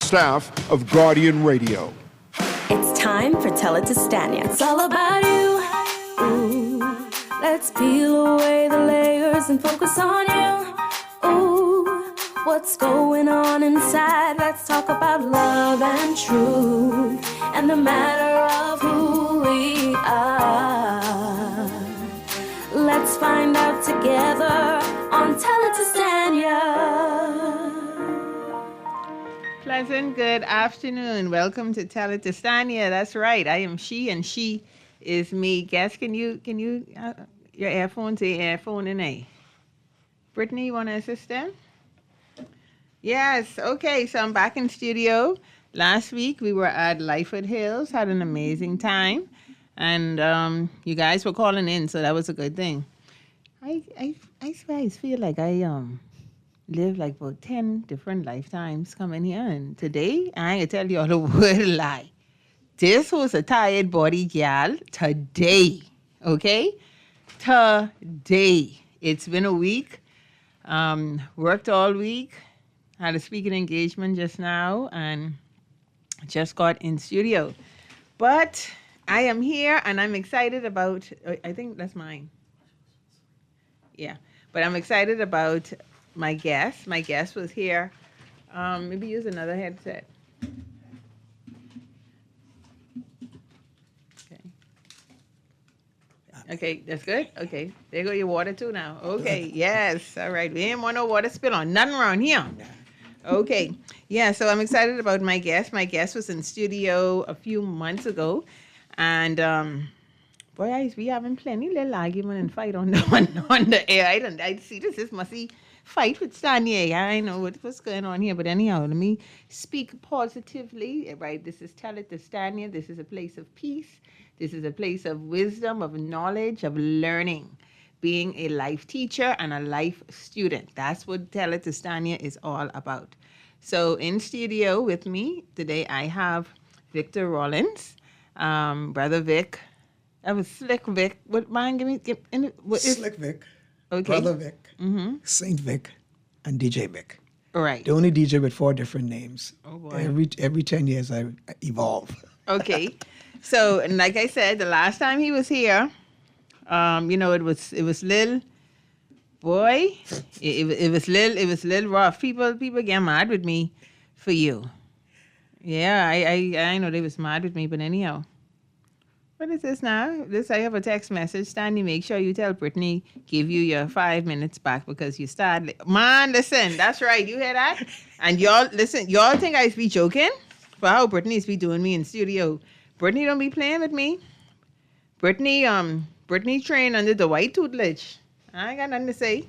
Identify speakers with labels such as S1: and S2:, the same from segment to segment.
S1: staff of Guardian Radio.
S2: It's time for Tell It to Stanya. It's all about you. Ooh, let's peel away the layers and focus on you. Ooh, what's going on inside? Let's talk about love and truth and the matter of who we are. Let's find out together on Tell It to Stanya.
S3: Pleasant good afternoon. Welcome to Tell It to Stanya. That's right. I am she and she is me. Guess, can you your earphone say earphone in A? Brittany, you want to assist them? Yes. Okay. So I'm back in studio. Last week we were at Lyford Hills, had an amazing time, and you guys were calling in, so that was a good thing. I swear I feel like I lived like about 10 different lifetimes coming here, and today I ain't tell you all the word lie. This was a tired body gal today, okay? Today. It's been a week. Worked all week. Had a speaking engagement just now and just got in studio. But I am here and I'm excited about, I think that's mine. Yeah, but I'm excited about my guest. My guest was here. Maybe use another headset. Okay, that's good. Okay, there go your water too now. Okay, yes. All right, we ain't want no water spill on nothing around here. Okay, yeah, so I'm excited about my guest. My guest was in studio a few months ago, and boy, I be having plenty little argument and fight on the air. I see this must be fight with Stanya. I know what's going on here, but anyhow, let me speak positively. Right, this is Tell It to Stanya. This is a place of peace. This is a place of wisdom, of knowledge, of learning, being a life teacher and a life student. That's what Tell It to Stanya is all about. So in studio with me today, I have Victor Rollins, Brother Vic. That was Slick Vic. What, mind,
S4: Slick Vic,
S3: okay.
S4: Brother Vic, Saint Vic, and DJ Vic.
S3: Right.
S4: The only DJ with 4 different names.
S3: Oh boy.
S4: Every 10 years I evolve.
S3: Okay. So, and like I said, the last time he was here, it was little, boy, it was little rough. People get mad with me for you. Yeah, I know they was mad with me, but anyhow. What is this now? I have a text message. Stanley, make sure you tell Brittany, give you your 5 minutes back because you started. Man, listen, that's right. You hear that? And y'all, listen, y'all think I be joking? For how Brittany's be doing me in studio. Brittany don't be playing with me. Brittany trained under the white tutelage. I ain't got nothing to say.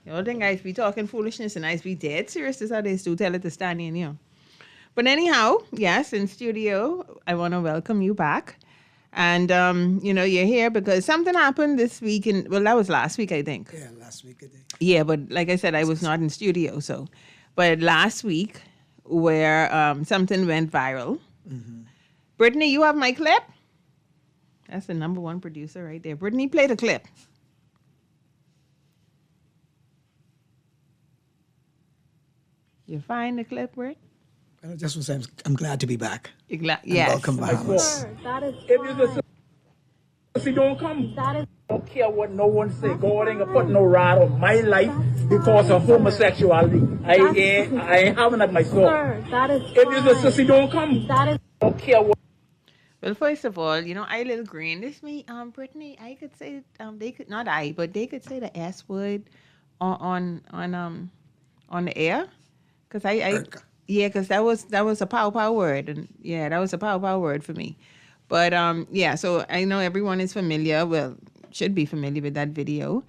S3: Y'all think I be talking foolishness and I be dead serious. That's how they do Tell It to Stanley and you. But anyhow, yes, in studio, I want to welcome you back. And, you're here because something happened this week. That was last week, I think.
S4: Yeah, last week I think.
S3: Yeah, but like I said, I was not in studio. So, but last week where something went viral. Mm-hmm. Brittany, you have my clip? That's the number one producer right there. Brittany, play the clip. You find the clip, Britt?
S4: I just want to say I'm glad to be back.
S3: You're glad? Yes.
S4: Welcome, Bahamas.
S5: If you just don't come, I don't care what no one say. God ain't gonna put no rod on my life because of homosexuality. I ain't having that myself. If you just sissy don't come, I don't care what.
S3: Well, first of all, I little green. This me, Brittany. I could say they could not I, but they could say the S word on the air, because because that was a pow word, and yeah, that was a pow word for me. But so I know everyone is familiar. Well, should be familiar with that video,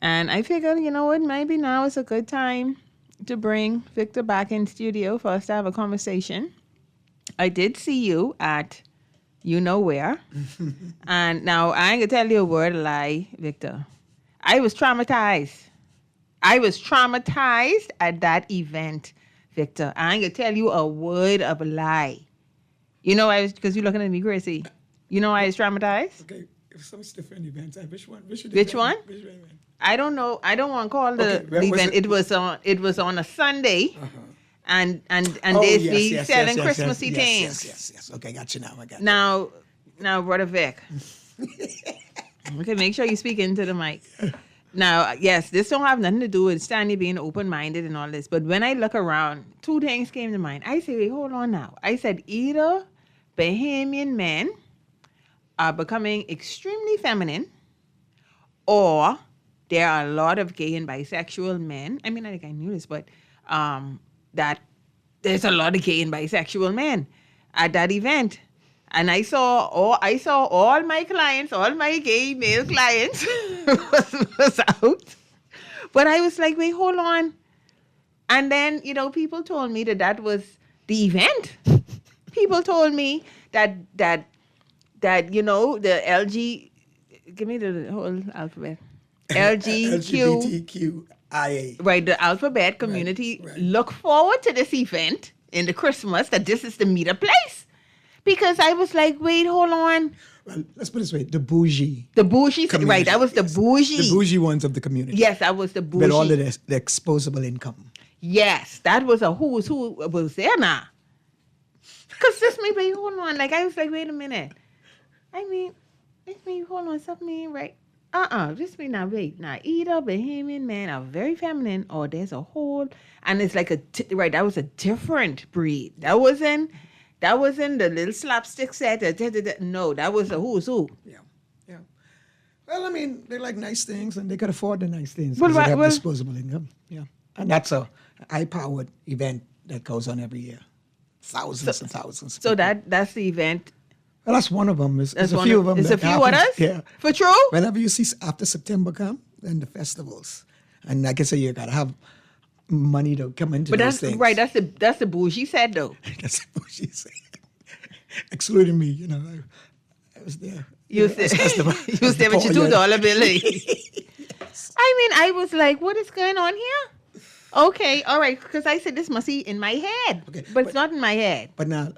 S3: and I figured, you know what, maybe now is a good time to bring Victor back in studio for us to have a conversation. I did see you at you know where. And now I ain't gonna tell you a word of lie, Victor. I was traumatized. At that event, Victor. I ain't gonna tell you a word of a lie. Because you're looking at me crazy. I was traumatized?
S4: Okay, if some different events, which one?
S3: Which one? I don't know. I don't want to call the event. It was on a Sunday. Uh-huh. and
S4: Oh,
S3: they
S4: yes,
S3: be
S4: yes,
S3: selling
S4: yes,
S3: Christmassy
S4: yes,
S3: things.
S4: Yes. Okay, got you now. I got you.
S3: Now, Brother Vic. Okay, make sure you speak into the mic. Now, yes, this don't have nothing to do with Stanya being open-minded and all this, but when I look around, two things came to mind. I say, wait, hold on now. I said either Bahamian men are becoming extremely feminine, or there are a lot of gay and bisexual men. I mean, I think I knew this, but that there's a lot of gay and bisexual men at that event. And I saw all my clients, all my gay male clients was out. But I was like, wait, hold on. And then, people told me that was the event. People told me that the LG, give me the whole alphabet.
S4: LGBTQIA.
S3: Right, the alphabet community
S4: Right.
S3: look forward to this event in the Christmas, that this is the meetup place. Because I was like, wait, hold on.
S4: Well, let's put it this way: the bougie.
S3: The bougie,
S4: community,
S3: right, that was the
S4: yes.
S3: bougie.
S4: The bougie ones of the community.
S3: Yes, that was the bougie.
S4: With all of the exposable income.
S3: Yes, that was a who's who was there now. Because this made me, hold on. Like, I was like, wait a minute. I mean, hold on, something ain't right. This mean now, wait. Now, either Bahamian men are very feminine, or there's a whole, and it's like right, that was a different breed. That wasn't the little slapstick set. No, that was a who's who.
S4: Yeah. Well, I mean, they like nice things, and they can afford the nice things
S3: Well,
S4: because they have
S3: well-
S4: disposable income. Yeah, and that's a high-powered event that goes on every year. Thousands and thousands. of
S3: So
S4: people.
S3: that's the event.
S4: Well, that's one of them. There's
S3: That's
S4: a
S3: one
S4: few
S3: of-
S4: of them.
S3: It's a
S4: that
S3: few
S4: happens.
S3: others?
S4: Yeah.
S3: For true?
S4: Whenever you see after September come, then the festivals, and like I say, you gotta have money to come into
S3: But
S4: those
S3: that's
S4: things.
S3: right. That's the bougie said though.
S4: That's what she said. Excluding me, I was there.
S3: You was there, you was there with your $2 bill. I mean, I was like, what is going on here? Okay, all right, because I said this must be in my head,
S4: Okay,
S3: but it's not in my head.
S4: But now,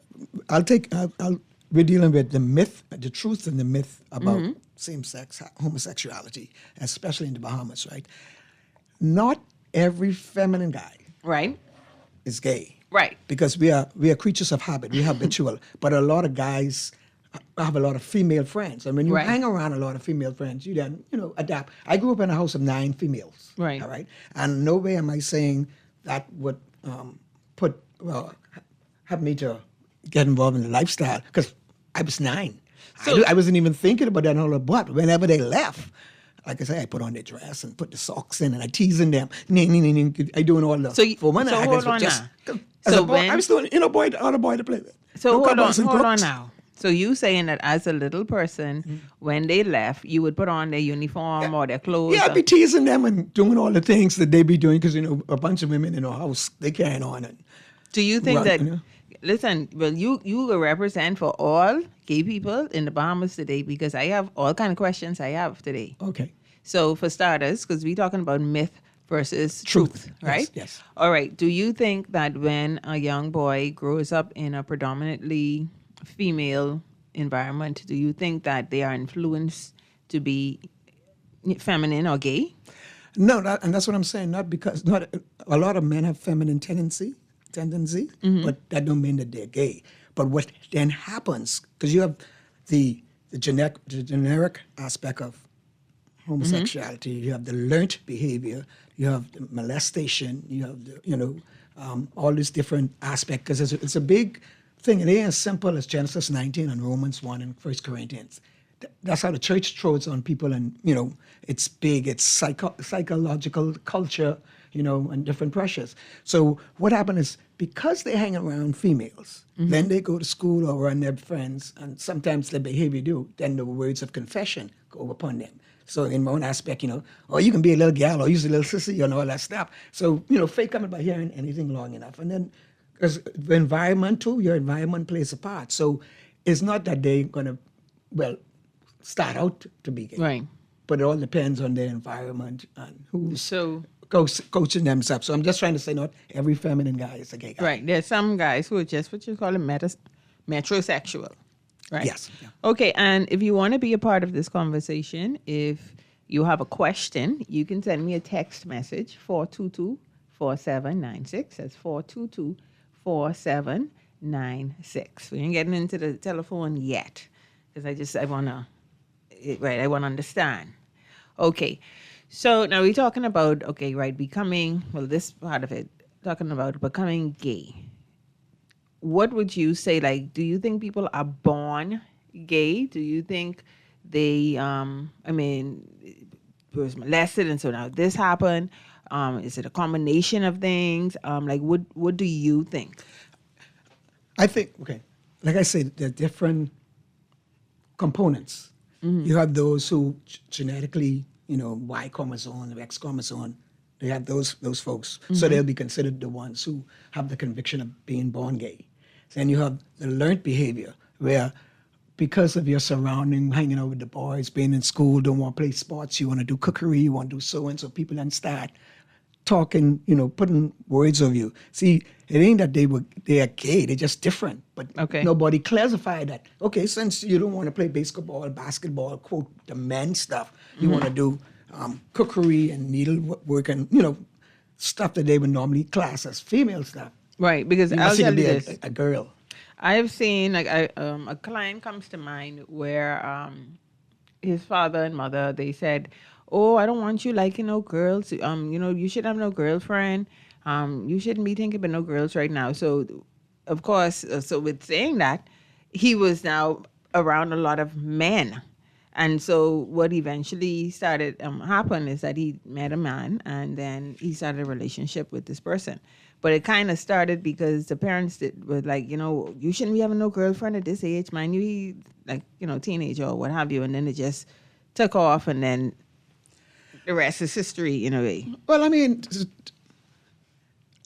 S4: we're dealing with the myth, the truth and the myth about
S3: Mm-hmm.
S4: same-sex homosexuality, especially in the Bahamas, right? Not every feminine guy
S3: Right,
S4: is gay.
S3: right.
S4: Because we are creatures of habit, we're habitual. But a lot of guys have a lot of female friends. And when you
S3: Right.
S4: hang around a lot of female friends, you then, adapt. I grew up in a house of 9 females.
S3: Right.
S4: All right. And no way am I saying that would have me to get involved in the lifestyle, because I was 9.
S3: So-
S4: I wasn't even thinking about that all. But whenever they left, like I say, I put on their dress and put the socks in, and I teasing them. I doing all the
S3: So you-
S4: woman.
S3: so
S4: I
S3: hold
S4: guess
S3: on
S4: just,
S3: now.
S4: as
S3: So
S4: a boy,
S3: when-
S4: I'm still other boy to play with.
S3: So
S4: No
S3: hold
S4: cupboards and
S3: on
S4: cooks.
S3: now. So you saying that as a little person, when they left, you would put on their uniform or their clothes?
S4: Yeah, I'd be teasing them and doing all the things that they be doing, because a bunch of women in our house, they carrying on. And
S3: Do you think
S4: Right,
S3: that?
S4: yeah.
S3: Listen, well, you will represent for all gay people in the Bahamas today, because I have all kind of questions I have today.
S4: okay,
S3: So for starters, because we're talking about myth versus truth,
S4: Truth,
S3: right?
S4: yes.
S3: All right. Do you think that when a young boy grows up in a predominantly female environment, do you think that they are influenced to be feminine or gay?
S4: no, and that's what I'm saying. Not a lot of men have feminine tendency,
S3: Mm-hmm.
S4: but that don't mean that they're gay. But what then happens, because you have the generic aspect of homosexuality, you have the learnt behavior, you have the molestation, you have the, all these different aspects, because it's a big thing. It ain't as simple as Genesis 19 and Romans 1 and 1 Corinthians. That's how the church throws on people, and it's big. It's psychological culture, and different pressures. So what happened is, because they hang around females, then they go to school or around their friends, and sometimes their behavior then the words of confession go upon them. So in one aspect, or you can be a little gal or use a little sissy and all that stuff. So, fake coming by hearing anything long enough. And then, because the environment too, your environment plays a part. So it's not that they're going to, start out to be gay.
S3: Right.
S4: But it all depends on their environment and who's
S3: So
S4: coaching themselves. So I'm just trying to say, not every feminine guy is a gay guy.
S3: right, there's some guys who are just what you call a metrosexual, right?
S4: Yes, yeah.
S3: Okay, and if you want to be a part of this conversation, if you have a question, you can send me a text message 422 4796. That's 422-4796. We ain't getting into the telephone yet because I want to, right, I want to understand. Okay. So now we're talking about, okay, right, becoming, well, this part of it, talking about becoming gay. What would you say, like, do you think people are born gay? Do you think they, was molested and so now this happened? Is it a combination of things? Like, what do you think?
S4: I think, okay, like I said, there are different components. You have those who genetically, Y chromosome, X chromosome, they have those folks. So they'll be considered the ones who have the conviction of being born gay. Then you have the learned behavior where because of your surrounding, hanging out with the boys, being in school, don't want to play sports, you want to do cookery, you want to do so-and-so, people then start talking, putting words of you. See, it ain't that they are gay, they're just different. But nobody classified that. Okay, since you don't want to play basketball, quote, the men stuff, you want to do cookery and needlework and, stuff that they would normally class as female stuff.
S3: Right, because
S4: You
S3: I'll
S4: must
S3: tell you
S4: be
S3: this.
S4: a girl.
S3: I have seen, like, a client comes to mind where his father and mother, they said, oh, I don't want you liking no girls. You should have no girlfriend. You shouldn't be thinking about no girls right now. So, of course, so with saying that, he was now around a lot of men. And so what eventually started happen is that he met a man and then he started a relationship with this person. But it kind of started because the parents were like, you shouldn't be having no girlfriend at this age, man. You like, teenager or what have you. And then it just took off and then the rest is history in a way.
S4: Well, I mean,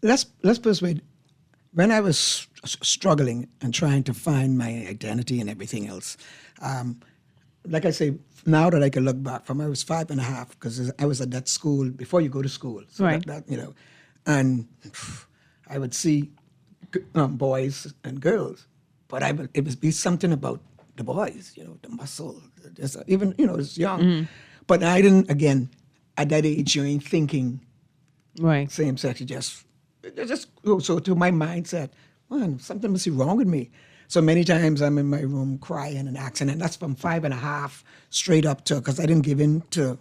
S4: let's persuade. When I was struggling and trying to find my identity and everything else, like I say, now that I can look back, from I was 5.5, because I was at that school before you go to school. So
S3: right.
S4: And I would see boys and girls, but it would be something about the boys, the muscle, even, it's young.
S3: Mm-hmm.
S4: But I didn't, again, at that age, you ain't thinking
S3: right.
S4: same sex, you just so to my mindset, man, something must be wrong with me. So many times I'm in my room crying and asking, and that's from 5.5 straight up to, because I didn't give in to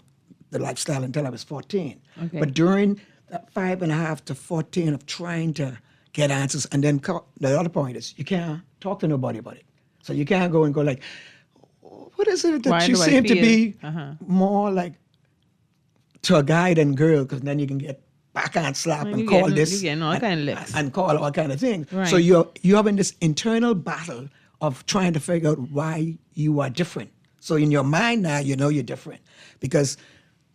S4: the lifestyle until I was 14.
S3: Okay.
S4: But during that 5.5 to 14 of trying to get answers, and then the other point is you can't talk to nobody about it. So you can't go like, what is it that
S3: Why
S4: you
S3: do I
S4: seem to
S3: feel-
S4: be
S3: more
S4: more like to a guy than girl, because then you can get backhand slap
S3: Well,
S4: and
S3: you
S4: call
S3: getting-
S4: this
S3: you getting all
S4: and,
S3: kind of lips.
S4: and call all kind of things.
S3: Right.
S4: So you're having this internal battle of trying to figure out why you are different. So in your mind now, you know you're different because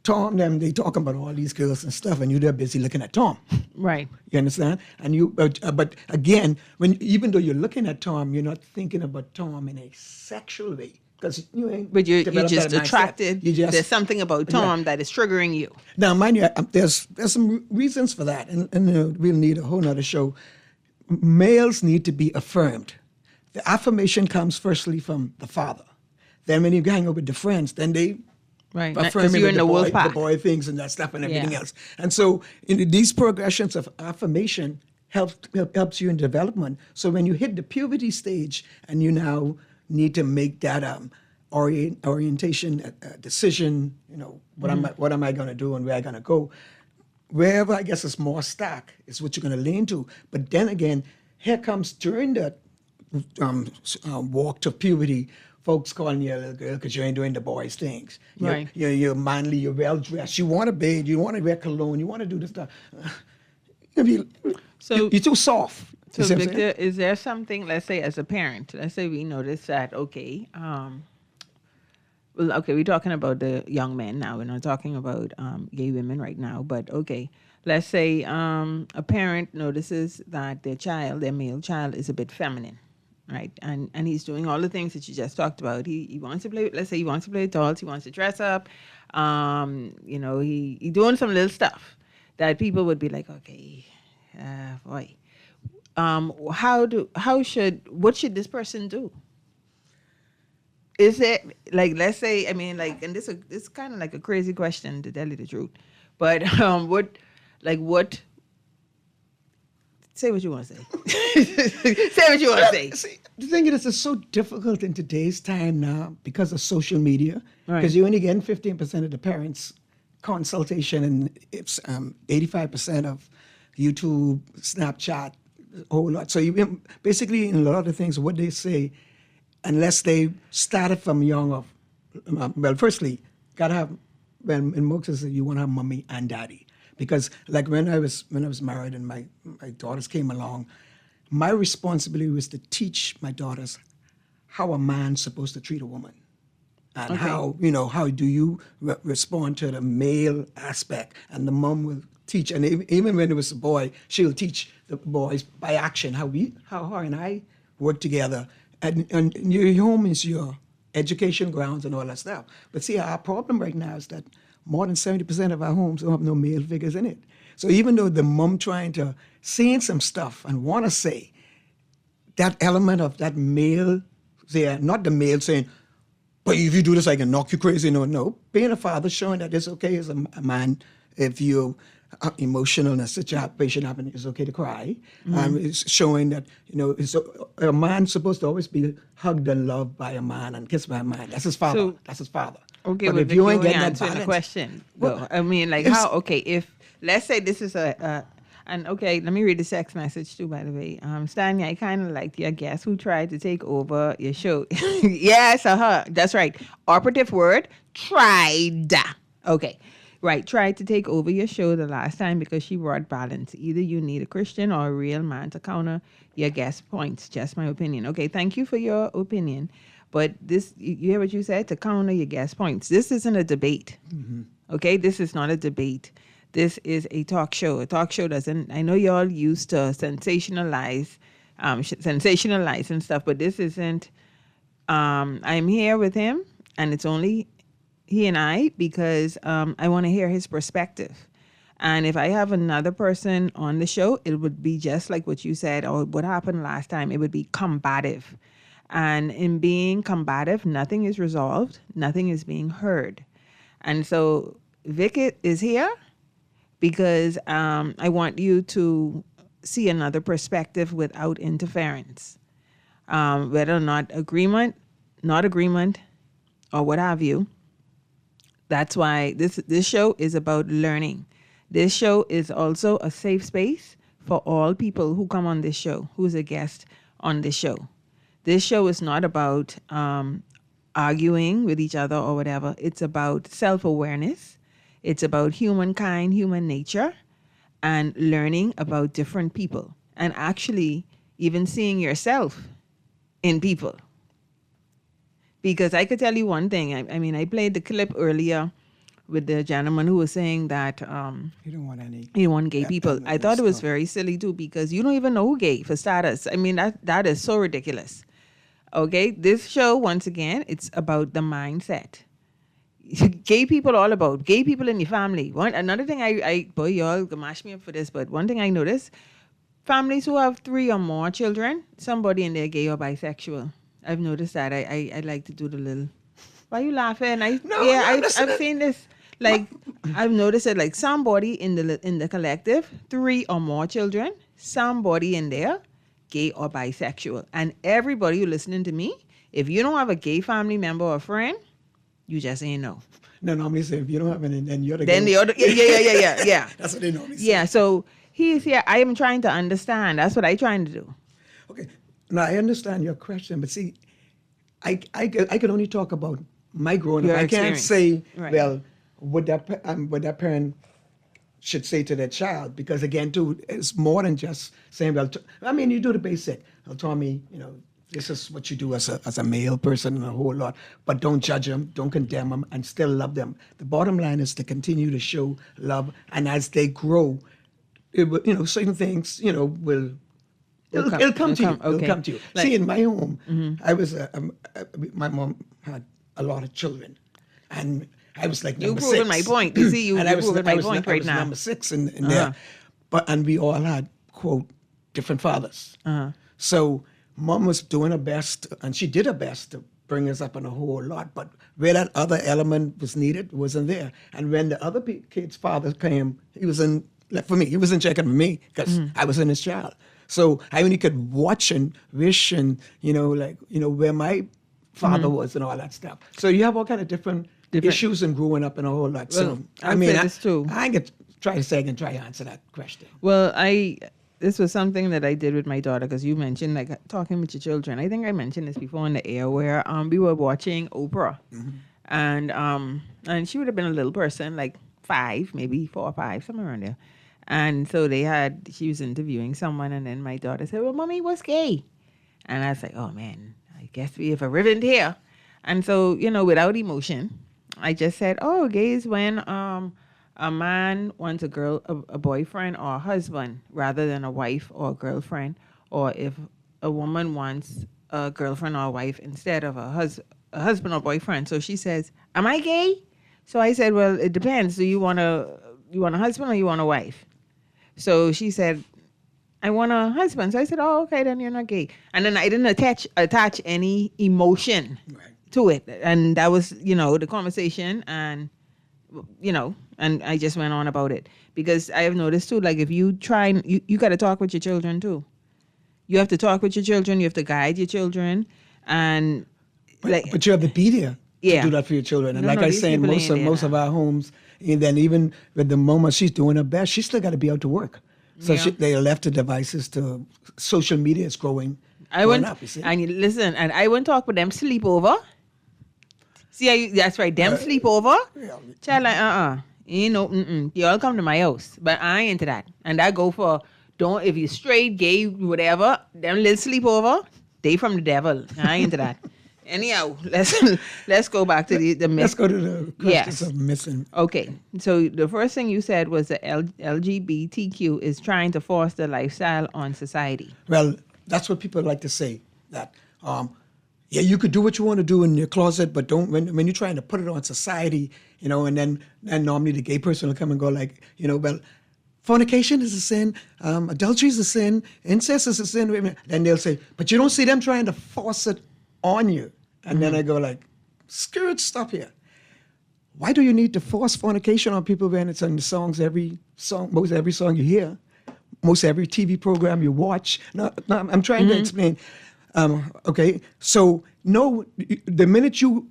S4: Tom, they talking about all these girls and stuff, and you're there busy looking at Tom.
S3: Right.
S4: You understand? And but again, even though you're looking at Tom, you're not thinking about Tom in a sexual way. Because you ain't.
S3: But you're
S4: developed
S3: just
S4: that mindset.
S3: attracted.
S4: You just,
S3: There's something about Tom that is triggering you.
S4: now, mind you, there's some reasons for that, and we'll need a whole nother show. Males need to be affirmed. The affirmation comes firstly from the father. Then when you hang out with the friends, then they
S3: Right.
S4: affirm
S3: Because
S4: him
S3: you're
S4: with
S3: in the wolf
S4: the
S3: pack.
S4: boy things and that stuff and everything
S3: Yeah.
S4: else. And so these progressions of affirmation helps you in development. So when you hit the puberty stage and you now need to make that orientation decision, what am I going to do and where am I going to go? Wherever I guess is more stack is what you're going to lean to. But then again, here comes during that walk to puberty, folks calling you a little girl because you ain't doing the boys' things.
S3: Right.
S4: You're manly, you're well dressed, you want to bathe, you want to wear cologne, you want to do this stuff.
S3: So-
S4: you're too soft.
S3: So,
S4: You see what I'm
S3: Victor,
S4: saying?
S3: is there something, let's say as a parent, let's say we notice that, okay, we're talking about the young men now. We're not talking about gay women right now, but okay, let's say a parent notices that their male child is a bit feminine, right? And he's doing all the things that you just talked about. He wants to play, let's say he wants to play adults, he wants to dress up, he doing some little stuff that people would be like, okay, boy. What should this person do? Is it like, let's say, I mean, like, and this is kind of like a crazy question to tell you the truth, but what Say what you want to say. Say what you want to say.
S4: See, the thing is, it's so difficult in today's time now because of social media,
S3: Right.
S4: because you're only getting 15% of the parents' consultation, and it's 85% of YouTube, Snapchat, a whole lot. So you basically, in a lot of the things, what they say, unless they started from young of, well, firstly, gotta have, well, in most cases, you want to have mommy and daddy. Because like when I was married and my daughters came along, my responsibility was to teach my daughters how a man's supposed to treat a woman. And how do you respond to the male aspect. And the mom will teach, and even when it was a boy, she'll teach the boys by action how her and I work together. And your home is your education grounds and all that stuff. But see, our problem right now is that more than 70% of our homes don't have no male figures in it. So even though the mom trying to saying some stuff and want to say, that element of that male there, not the male saying, but if you do this, I can knock you crazy. No. Being a father, showing that it's okay as a man, if you're emotional in a situation happening, it's okay to cry. It's showing that, a man's supposed to always be hugged and loved by a man and kissed by a man. That's his father. That's his father.
S3: Okay,
S4: but if you ain't getting that
S3: answering
S4: balance,
S3: the question,
S4: well,
S3: though. I mean, like how? Okay, if let's say this is and okay, let me read the text message too. By the way, Stanya, I kind of liked your guest who tried to take over your show. Yes, that's right. Operative word: tried. Okay, right. Tried to take over your show the last time because she brought balance. Either you need a Christian or a real man to counter your guest points. Just my opinion. Okay, thank you for your opinion. But this, you hear what you said? To counter your guest points. This isn't a debate. Okay? This is not a debate. This is a talk show. A talk show doesn't, I know y'all used to sensationalize and stuff, but this isn't, I'm here with him, and it's only he and I because I want to hear his perspective. And if I have another person on the show, it would be just like what you said or what happened last time. It would be combative. And in being combative, nothing is resolved, nothing is being heard. And so Vic is here because I want you to see another perspective without interference. Whether or not agreement, or what have you. That's why this show is about learning. This show is also a safe space for all people who come on this show, who's a guest on this show. This show is not about arguing with each other or whatever. It's about self-awareness. It's about humankind, human nature, and learning about different people. And actually even seeing yourself in people. Because I could tell you one thing. I mean, I played the clip earlier with the gentleman who was saying that
S4: you don't want any.
S3: you don't want gay people. I thought it was very silly too because you don't even know who gay for starters. I mean, that is so ridiculous. Okay, this show, once again, it's about the mindset. Gay people all about. Gay people in your family. Another thing boy, y'all can mash me up for this, but one thing I noticed, families who have 3 or more children, somebody in there gay or bisexual. I've noticed that. I like to do the little, why you laughing? I've seen this. Like, I've noticed that like somebody in the collective, 3 or more children, somebody in there, gay or bisexual. And everybody who listening to me, if you don't have a gay family member or friend, you just ain't know.
S4: No, normally say if you don't have any, then you're the
S3: Then
S4: gay.
S3: the other, yeah.
S4: That's what they normally say.
S3: Yeah, so he's here. I am trying to understand. That's what I'm trying to do.
S4: Okay. Now, I understand your question, but see, I can only talk about my growing up.
S3: Your
S4: I can't
S3: experience.
S4: say,
S3: Right.
S4: well, what that parent should say to their child, because again, too, it's more than just saying, well, you do the basic. Tell me, this is what you do as a male person and a whole lot, but don't judge them, don't condemn them, and still love them. The bottom line is to continue to show love, and as they grow, certain things, will. It'll come to you.
S3: Okay.
S4: It'll come to you.
S3: Like,
S4: see, in my home, I was my mom had a lot of children, and I was like number 6.
S3: You proving my point. You see,
S4: and I was
S3: proving my point
S4: I
S3: right
S4: was
S3: now.
S4: number 6 in there, and we all had quote different fathers. So mom was doing her best, and she did her best to bring us up in a whole lot. But where that other element was needed, wasn't there. And when the other kid's father came, he was in Like for me, he wasn't checking for me because I wasn't his child. So I only could watch and wish and, where my father was and all that stuff. So you have all kind of different issues and growing up and all that.
S3: Well,
S4: So,
S3: I'll say this too.
S4: I can try to say I can try to answer that question.
S3: Well, this was something that I did with my daughter because you mentioned like talking with your children. I think I mentioned this before in the air where we were watching Oprah, and she would have been a little person, like 5, maybe 4 or 5, somewhere around there. And so she was interviewing someone, and then my daughter said, "Well, Mommy, what's gay?" And I was like, "Oh man, I guess we have a ribbon here." And so without emotion, I just said, "Oh, gay is when a man wants a boyfriend or a husband rather than a wife or a girlfriend, or if a woman wants a girlfriend or a wife instead of a husband or boyfriend." So she says, "Am I gay?" So I said, "Well, it depends. Do you want a husband or you want a wife?" So she said, "I want a husband." So I said, "Oh, okay, then you're not gay." And then I didn't attach any emotion to it, and that was the conversation, and and I just went on about it because I have noticed too, like if you try, you got to talk with your children too. You have to talk with your children. You have to guide your children, and
S4: but you have the media to do that for your children. And like I say, most of our homes, and then even with the mama, she's doing her best. She still got to be out to work. So they left the devices to social media is growing. Up, you see?
S3: And listen, and I went talk with them sleepover. See, that's right, them sleepover. Child, like, you all come to my house, but I ain't into that. And I go for, if you straight, gay, whatever, them little sleepover, they from the devil. I ain't into that. Anyhow, let's go back to the myth.
S4: Let's go to the questions of missing.
S3: Okay, so the first thing you said was the LGBTQ is trying to force the lifestyle on society.
S4: Well, that's what people like to say, that you could do what you want to do in your closet, but don't when you're trying to put it on society, and then normally the gay person will come and go like, well, fornication is a sin, adultery is a sin, incest is a sin. Then they'll say, but you don't see them trying to force it on you. And then I go like, screw it, stop here. Why do you need to force fornication on people when it's in the songs, most every song you hear, most every TV program you watch? No, I'm trying to explain. Okay, so no, the minute you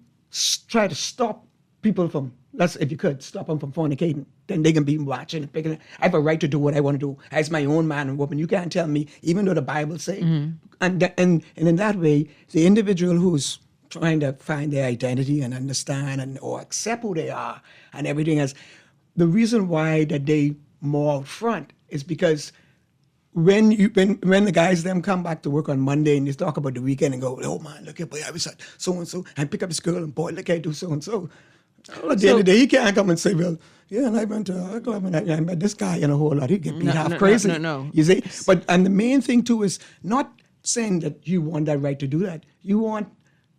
S4: try to stop people from, if you could, stop them from fornicating, then they can be watching and picking it. I have a right to do what I want to do as my own man and woman. You can't tell me, even though the Bible say. And in that way, the individual who's trying to find their identity and understand or accept who they are and everything else, the reason why that they more out front is because when the guys them come back to work on Monday and they talk about the weekend and go, oh man, look at boy, I was at so and so, I pick up this girl and boy, look I do so and so. At the end of the day, he can't come and say, well, yeah, and I went to a club and I met this guy and a whole lot. He get beat half crazy.
S3: No.
S4: You see, and the main thing too is not saying that you want that right to do that. You want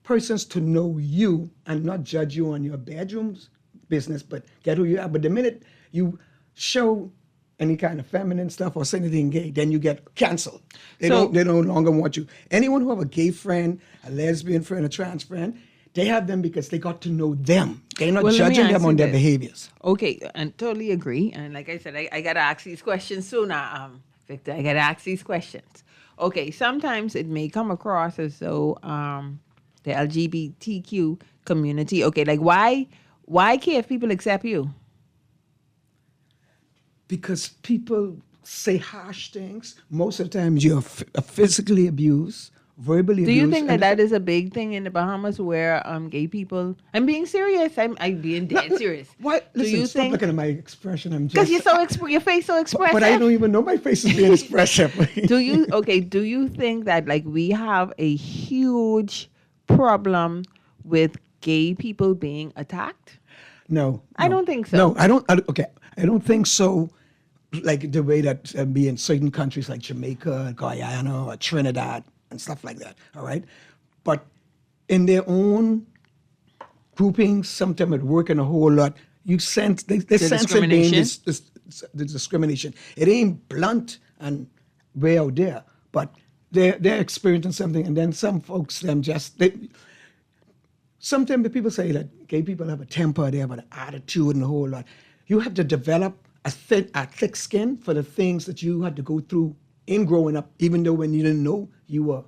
S4: persons to know you and not judge you on your bedroom's business, but get who you are. But the minute you show any kind of feminine stuff or say anything gay, then you get canceled. They no longer want you. Anyone who have a gay friend, a lesbian friend, a trans friend, they have them because they got to know them. They're not judging them on their behaviors.
S3: Okay, and totally agree. And like I said, I got to ask these questions soon, Victor. I got to ask these questions. Okay, sometimes it may come across as though the LGBTQ community, okay, like why care if people accept you?
S4: Because people say harsh things. Most of the time you're physically abused, verbally abused.
S3: Do you think that is a big thing in the Bahamas where gay people... I'm being serious. I'm being dead serious.
S4: Why? Listen, stop looking at my expression. I'm just...
S3: Because your face so expressive.
S4: But I don't even know my face is being expressive.
S3: Do you think that like we have a huge problem with gay people being attacked?
S4: No.
S3: I don't think so.
S4: No, I don't think so, like the way that be in certain countries like Jamaica, Guyana, or Trinidad, and stuff like that, all right? But in their own groupings, sometimes it working a whole lot, you sense, they sense it being the discrimination. It ain't blunt and way out there, but they're experiencing something, and then some folks, sometimes the people say that gay people have a temper, they have an attitude and a whole lot. You have to develop a thick skin for the things that you had to go through in growing up, even though when you didn't know you were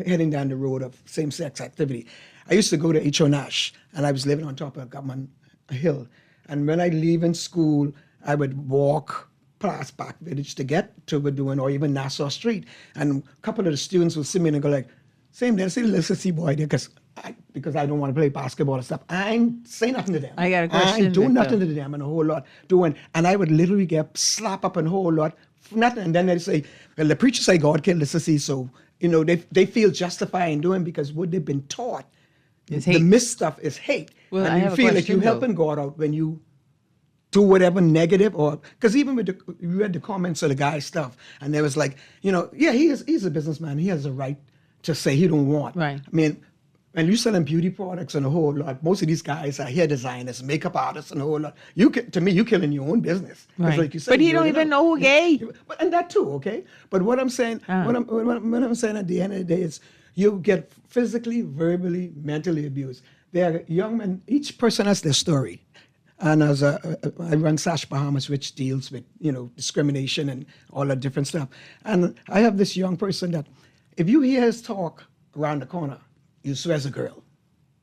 S4: heading down the road of same-sex activity. I used to go to H.O. Nash, and I was living on top of Government Hill. And when I leave in school, I would walk past Back Village to get to Wadoon or even Nassau Street. And a couple of the students would see me and go like, same there, see the little sissy boy there, because I don't want to play basketball and stuff. I ain't say nothing to them.
S3: I got a question,
S4: I ain't do
S3: Victor.
S4: nothing to them and a whole lot. And I would literally get slapped up and a whole lot for nothing. And then they'd say, well, the preacher say God killed the sissy, so, they feel justified in doing because what they've been taught,
S3: Is
S4: the
S3: hate.
S4: mis stuff is hate.
S3: Well,
S4: and
S3: I
S4: you
S3: have a
S4: feel like
S3: question,
S4: you're
S3: though.
S4: helping God out when you do whatever negative because even with you read the comments of the guy's stuff, and there was like, he's a businessman. He has a right to say he don't want.
S3: Right.
S4: I mean, when you're selling beauty products and a whole lot, most of these guys are hair designers, makeup artists and a whole lot. To me, you're killing your own business. 'Cause
S3: Right.
S4: like you said,
S3: But he
S4: you
S3: don't even know who gay.
S4: And that too, okay? But what I'm saying, what I'm saying at the end of the day is you get physically, verbally, mentally abused. There are young men, each person has their story. And I run Sash Bahamas, which deals with, discrimination and all that different stuff. And I have this young person that if you hear his talk around the corner, you swear it's a girl.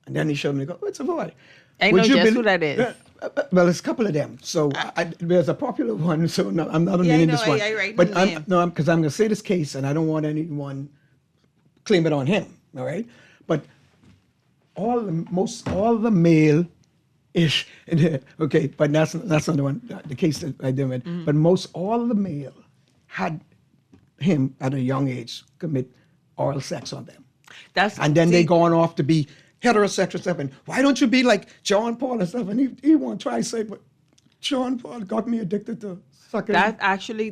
S4: And then he showed me, it's a boy.
S3: I
S4: Would
S3: know
S4: you
S3: just
S4: believe-
S3: who that is.
S4: Well, it's a couple of them. So there's a popular one. So no, I'm not
S3: Yeah, I
S4: naming
S3: know,
S4: this one.
S3: I write
S4: But
S3: the name.
S4: because I'm going to say this case, and I don't want anyone claim it on him. All right, but all the male ish. Okay, but that's not the one. The case that I did with.
S3: Mm-hmm.
S4: But all the male had him at a young age commit oral sex on them. And then they gone off to be heterosexual stuff. And why don't you be like John Paul and stuff? And he won't try to say, but John Paul got me addicted to sucking.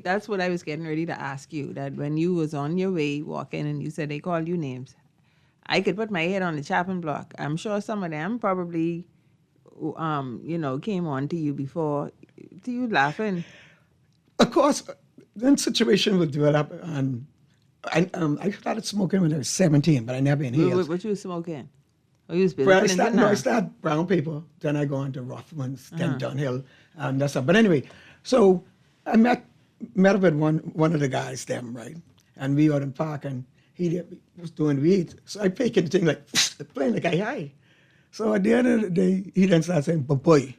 S3: That's what I was getting ready to ask you. That when you was on your way walking and you said they called you names, I could put my head on the chopping block. I'm sure some of them probably, came on to you before. To you laughing.
S4: Of course, then situation would develop. And I started smoking when I was 17, but I never inhaled.
S3: What you was smoking? Oh, you was
S4: Well, I
S3: business.
S4: started brown paper, then I go on to Rothman's, then Dunhill, and that's all. But anyway, so I met with one of the guys, them, right? And we were in the park, and he was doing weed. So I taking the thing like, playing like I high. So at the end of the day, he then started saying, but boy,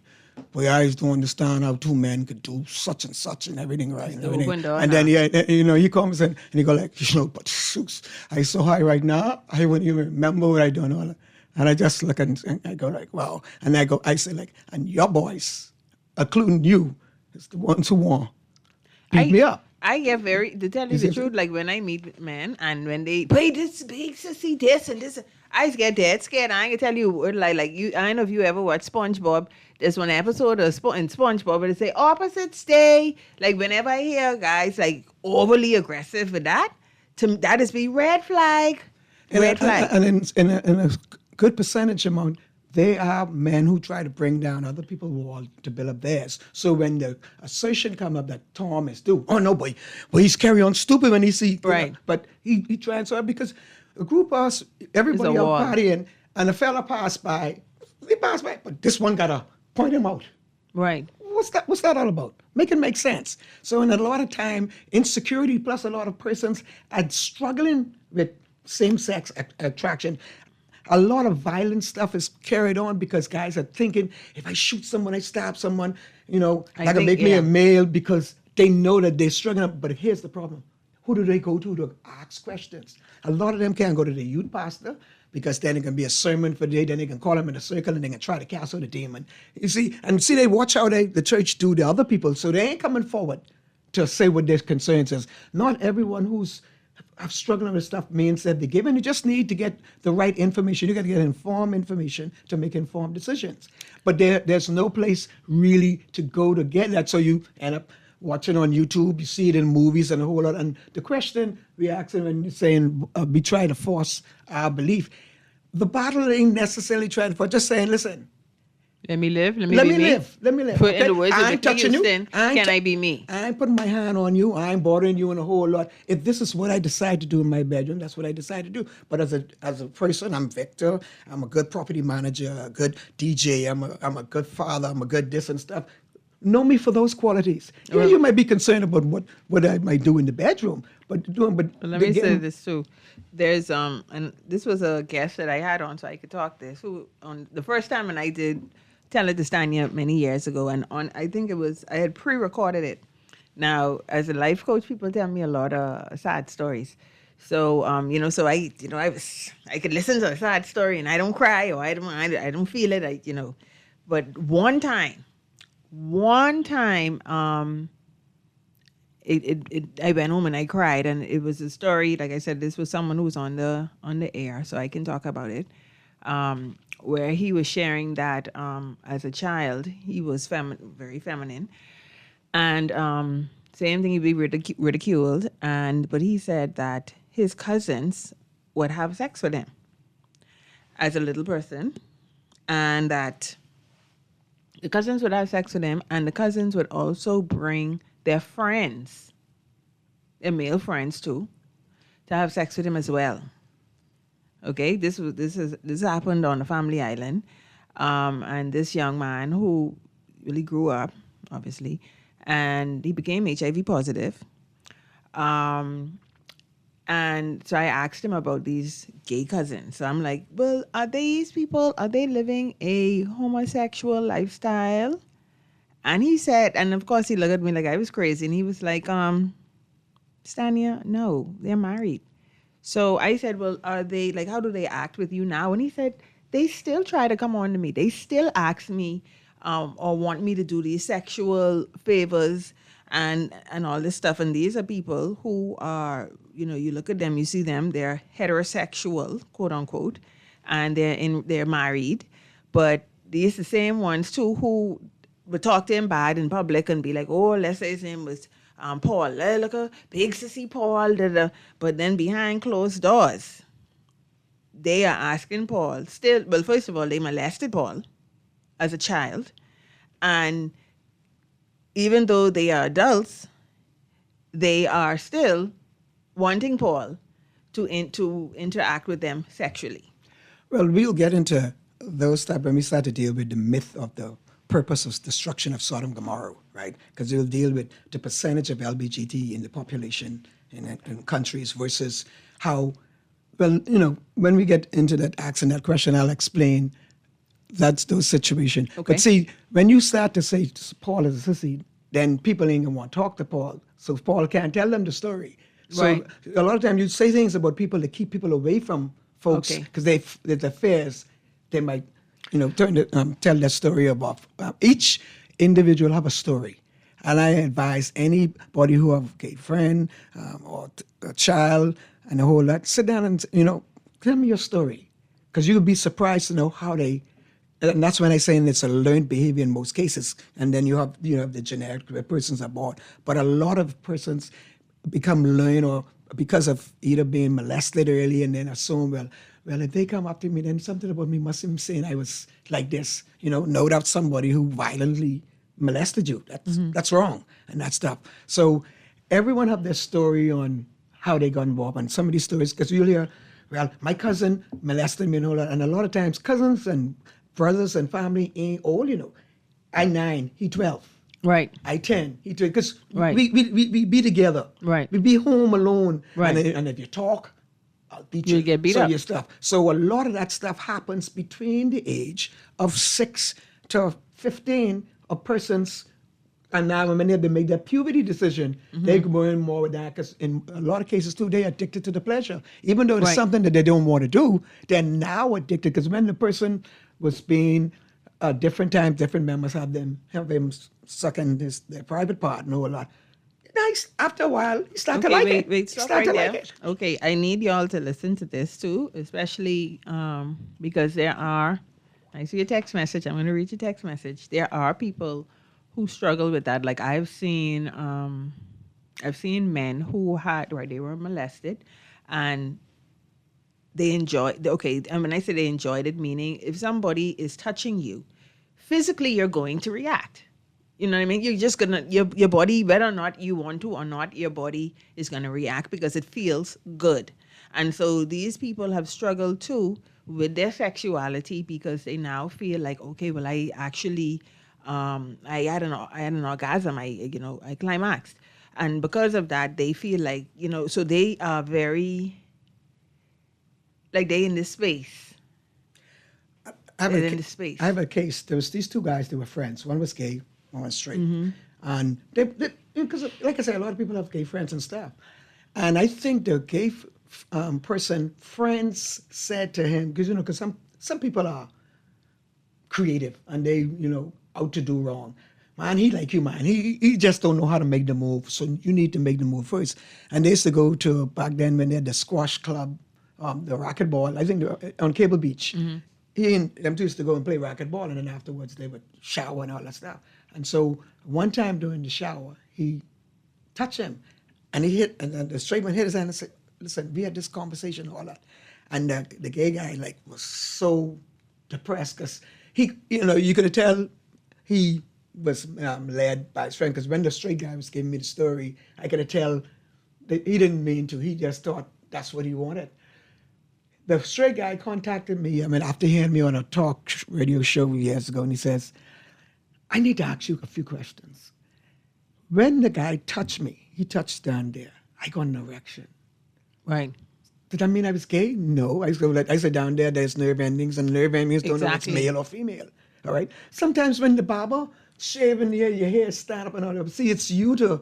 S4: I just don't understand how two men could do such and such and everything, right? And, everything. And then, he comes in and he go like, but shoots, I so high right now, I wouldn't even remember what I done all that. And I just look and I go like, wow. And I say like, and your boys, including you, is the ones who want beat me up.
S3: I get to tell you the truth, like when I meet men and when they play this big sissy this and this, I just get dead scared. I ain't gonna tell you, like you, I don't know if you ever watched SpongeBob. There's one episode of in SpongeBob where they say opposites stay. Like whenever I hear guys like overly aggressive with that, that is be red flag. Red flag.
S4: And in a good percentage amount, they are men who try to bring down other people's wall to build up theirs. So when the assertion come up that Tom is due, oh no, boy, he's carry on stupid when he see,
S3: right.
S4: But he tries to, because a group of us, everybody out partying, and a fella passed by, but this one gotta point him out.
S3: Right.
S4: What's that all about? Make it make sense. So in a lot of time, insecurity plus a lot of persons are struggling with same-sex attraction. A lot of violent stuff is carried on because guys are thinking, if I shoot someone, I stab someone, that'll make me a male, because they know that they're struggling. But here's the problem. Who do they go to ask questions? A lot of them can't go to the youth pastor, because then it can be a sermon for the day, then they can call them in a circle and they can try to cast out the demon. You see, they watch how the church do the other people, so they ain't coming forward to say what their concerns is. Not everyone who's struggling with stuff means that they're given. You just need to get the right information. You got to get informed information to make informed decisions. But there's no place really to go to get that. So you end up watching on YouTube, you see it in movies and a whole lot. And the question we ask them when you're saying we try to force our belief, the battle ain't necessarily trying to force, just saying, listen,
S3: let me live. Let me
S4: live.
S3: Put in the words
S4: I
S3: of
S4: ain't touching you.
S3: Can I be me?
S4: I ain't putting my hand on you. I ain't bothering you in a whole lot. If this is what I decide to do in my bedroom, that's what I decide to do. But as a person, I'm Victor. I'm a good property manager, a good DJ. I'm a good father. I'm a good this and stuff. know me for those qualities. Yeah, you might be concerned about what I might do in the bedroom, but
S3: Let me say this too. There's and this was a guest that I had on, so I could talk this. Who on the first time, and I did tell it to Stanya many years ago, and on I think it was I had pre-recorded it. Now, as a life coach, people tell me a lot of sad stories. So so I could listen to a sad story and I don't cry or I don't feel it. But one time, I went home and I cried, and it was a story. Like I said, this was someone who was on the air, so I can talk about it. Where he was sharing that as a child he was very feminine, and same thing, he'd be ridiculed, but he said that his cousins would have sex with him as a little person, and that the cousins would have sex with him, and the cousins would also bring their friends, their male friends too, to have sex with him as well. Okay, this happened on a family island, and this young man who really grew up, obviously, and he became HIV positive. And so I asked him about these gay cousins. So I'm like, well, are they living a homosexual lifestyle? And he said, and of course he looked at me like I was crazy, and he was like, Stanya, no, they're married. So I said, well, are they, like, how do they act with you now? And he said, they still try to come on to me. They still ask me or want me to do these sexual favors and all this stuff. And these are people who are, you look at them, you see them, they're heterosexual, quote unquote, and they're married. But these the same ones too who would talk to him bad in public and be like, oh, let's say his name was Paul. Look a big sissy Paul. But then behind closed doors, they are asking Paul still. Well, first of all, they molested Paul as a child. And even though they are adults, they are still wanting Paul to interact with them sexually.
S4: Well, we'll get into those type when we start to deal with the myth of the purpose of destruction of Sodom and Gomorrah, right? Because we'll deal with the percentage of LGBT in the population in countries versus how, well, when we get into that asking that question, I'll explain those situations.
S3: Okay.
S4: But see, when you start to say Paul is a sissy, then people ain't gonna want to talk to Paul. So Paul can't tell them the story. So
S3: right.
S4: A lot of times you say things about people that keep people away from folks because their affairs, they might tell that story about each individual have a story. And I advise anybody who have a gay friend or a child and a whole lot, sit down and, tell me your story. Because you'll be surprised to know how and that's when I say it's a learned behavior in most cases. And then you have the generic where persons are born. But a lot of persons become learned or because of either being molested early and then assume, well, if they come up to me, then something about me must be saying I was like this. No doubt somebody who violently molested you. That's wrong and that stuff. So everyone have their story on how they got involved. And some of these stories, because you'll hear, well, my cousin molested me and all that. And a lot of times cousins and brothers and family ain't old, I 9, he 12.
S3: Right.
S4: I 10, he 12. Because
S3: right.
S4: we be together.
S3: Right.
S4: We be home alone.
S3: Right.
S4: And if you talk, I'll beat you.
S3: You get beat up.
S4: Your stuff. So a lot of that stuff happens between the age of 6 to 15 of persons. And now when they make their puberty decision, they go in more with that because in a lot of cases too, they're addicted to the pleasure. Even though it's something that they don't want to do, they're now addicted because when the person was being different times, different members have him sucking their private part and all that. Nice. After a while, you start to like it.
S3: Wait, stop right there. Okay, I need y'all to listen to this too, especially because I see a text message. I'm going to read your text message. There are people who struggle with that. Like I've seen men who they were molested and they enjoyed, and when I say they enjoyed it, meaning if somebody is touching you, physically you're going to react. You know what I mean? You're just gonna, your body, whether or not you want to or not, your body is gonna react because it feels good. And so these people have struggled too with their sexuality because they now feel like, okay, well, I actually I had an orgasm. I climaxed, and because of that, they feel like so they are very like they in this space.
S4: I have,
S3: They're
S4: a,
S3: in
S4: ca-
S3: the space.
S4: I have a case. There was these two guys. They were friends. One was gay, one was straight. And they because like I said, a lot of people have gay friends and stuff. And I think the gay friends said to him, because some people are creative and they out to do wrong. Man, he like you, man. He just don't know how to make the move. So you need to make the move first. And they used to go to back then when they had the squash club, the racquetball. I think they were on Cable Beach. He and them two used to go and play racquetball, and then afterwards they would shower and all that stuff. And so one time during the shower, he touched him, and then the straight man hit his hand and said, "Listen, we had this conversation, all that." And the gay guy was so depressed because you could tell he was led by his friend, because when the straight guy was giving me the story, I could tell that he didn't mean to. He just thought that's what he wanted. The straight guy contacted me, after hearing me on a talk radio show years ago, and he says, "I need to ask you a few questions. When the guy touched me, he touched down there, I got an erection.
S3: Right.
S4: Did that mean I was gay? No. I said down there, there's nerve endings, and nerve endings don't know if it's
S3: Exactly.
S4: male or female. All right? Sometimes when the barber shaving your hair stand up and all that, see, it's you to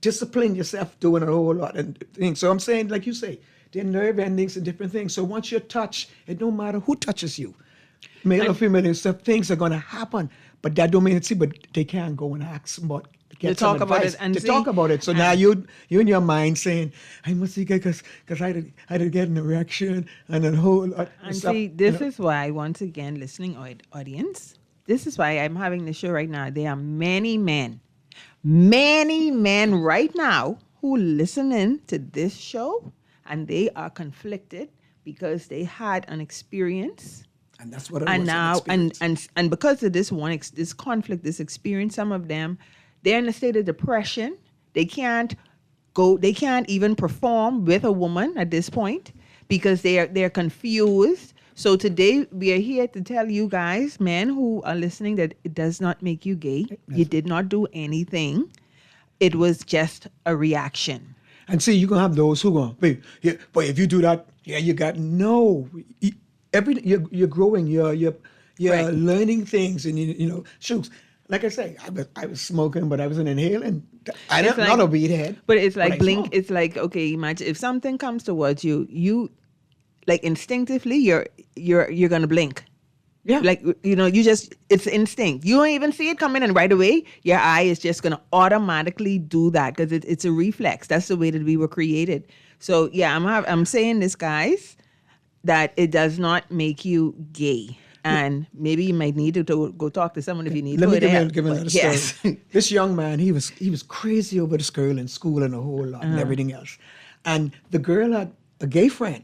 S4: discipline yourself doing a whole lot of things. So I'm saying, like you say, there are nerve endings and different things. So once you're touched, it don't matter who touches you, male or female, and stuff, things are going to happen. But that don't mean but they can't go and ask about get
S3: To
S4: some
S3: talk about
S4: advice,
S3: it and
S4: to
S3: see.
S4: talk about it. So now you in your mind saying, I must be gay because I did get an erection and a whole lot of
S3: And
S4: stuff.
S3: see, this is why, once again, listening audience, this is why I'm having the show right now. There are many men right now who listening to this show, and they are conflicted because they had an experience.
S4: And that's what it
S3: And
S4: was,
S3: now,
S4: an experience.
S3: and because of this this conflict, this experience, some of them, they're in a state of depression. They can't even perform with a woman at this point because they're confused. So today we are here to tell you guys, men who are listening, that it does not make you gay. You did not do anything. It was just a reaction.
S4: And see, you're going to have those who go, but if you do that, you got, no. You're growing, you're
S3: Right.
S4: learning things, and shoots. Like I say, I was smoking, but I wasn't inhaling. I'm
S3: It's
S4: not a weed head.
S3: But it's like
S4: I
S3: blink.
S4: smoke.
S3: It's like, okay, imagine if something comes towards you like instinctively you're gonna blink.
S4: Yeah.
S3: Like it's instinct. You don't even see it coming, and right away your eye is just gonna automatically do that because it's a reflex. That's the way that we were created. So yeah, I'm saying this, guys, that it does not make you gay. And maybe you might need to go talk to someone if you need
S4: Let me
S3: help.
S4: give
S3: But
S4: another
S3: yes.
S4: story. This young man, he was crazy over this girl in school and a whole lot and everything else. And the girl had a gay friend.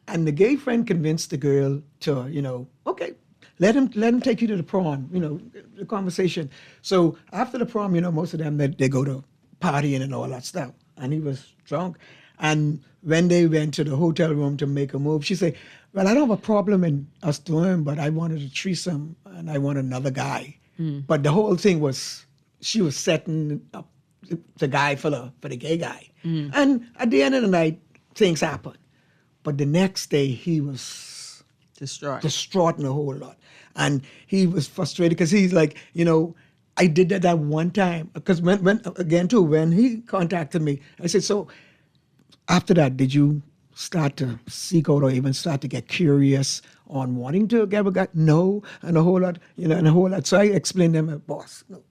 S4: And the gay friend convinced the girl to, okay, let him take you to the prom, the conversation. So after the prom, most of them, they go to partying and all that stuff. And he was drunk. And when they went to the hotel room to make a move, she said, well, I don't have a problem in us doing, but I wanted a threesome and I want another guy. But the whole thing was, she was setting up the guy for the gay guy. And at the end of the night, things happened. But the next day, he was distraught in a whole lot. And he was frustrated because he's like, I did that one time. Because when he contacted me, I said, so after that, did you start to seek out or even start to get curious on wanting to get a guy? No, and a whole lot, and a whole lot. So I explained to him, boss, no,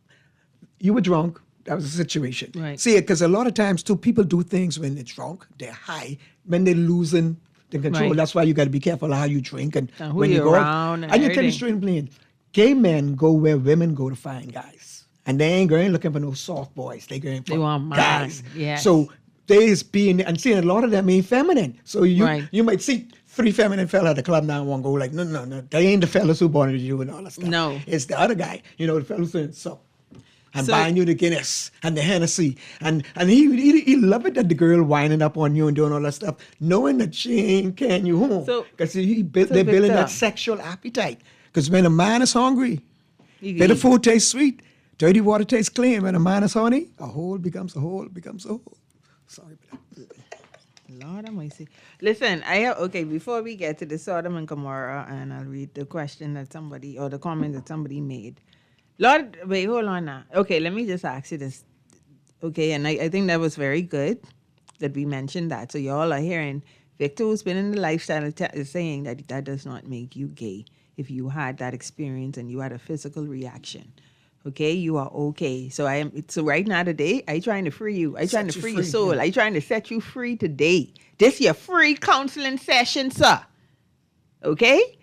S4: you were drunk. That was the situation.
S3: Right.
S4: See, because a lot of times, too, people do things when they're drunk, they're high, when they're losing the control.
S3: Right.
S4: That's why you got to be careful how you drink and
S3: who
S4: when you
S3: you're
S4: go out.
S3: around and
S4: I can tell you
S3: everything.
S4: straight and plain, gay men go where women go to find guys. And they ain't going looking for no soft boys. They going for
S3: They want man.
S4: guys.
S3: Yes.
S4: So they is being, and seeing a lot of them ain't feminine. So
S3: Right.
S4: you might see 3 feminine fellas at the club now and one go like, no, they ain't the fellas who wanted you and all that stuff.
S3: No.
S4: It's the other guy, the fellas saying, so. And
S3: So-
S4: buying you the Guinness and the Hennessy. And he love it that the girl winding up on you and doing all that stuff, knowing that she ain't carrying you home.
S3: So-
S4: Because they're building
S3: Victor.
S4: that sexual appetite. Because when a man is hungry,
S3: You
S4: Bitter
S3: eat.
S4: food tastes sweet. Dirty water tastes clean. When a man is horny, a hole becomes a hole, becomes a hole. Sorry about that.
S3: Lord Almighty. Listen, I have, okay, before we get to the Sodom and Gomorrah, and I'll read the question that somebody, or the comment that somebody made. Lord, wait, hold on now. Okay, let me just ask you this. Okay, and I think that was very good that we mentioned that. So y'all are hearing Victor, who's been in the lifestyle, is saying that that does not make you gay if you had that experience and you had a physical reaction. Okay, you are okay. So so right now today, I trying to free you. I trying to free your soul.
S4: yeah.
S3: I trying to set you free today. This your free counseling session, sir. Okay?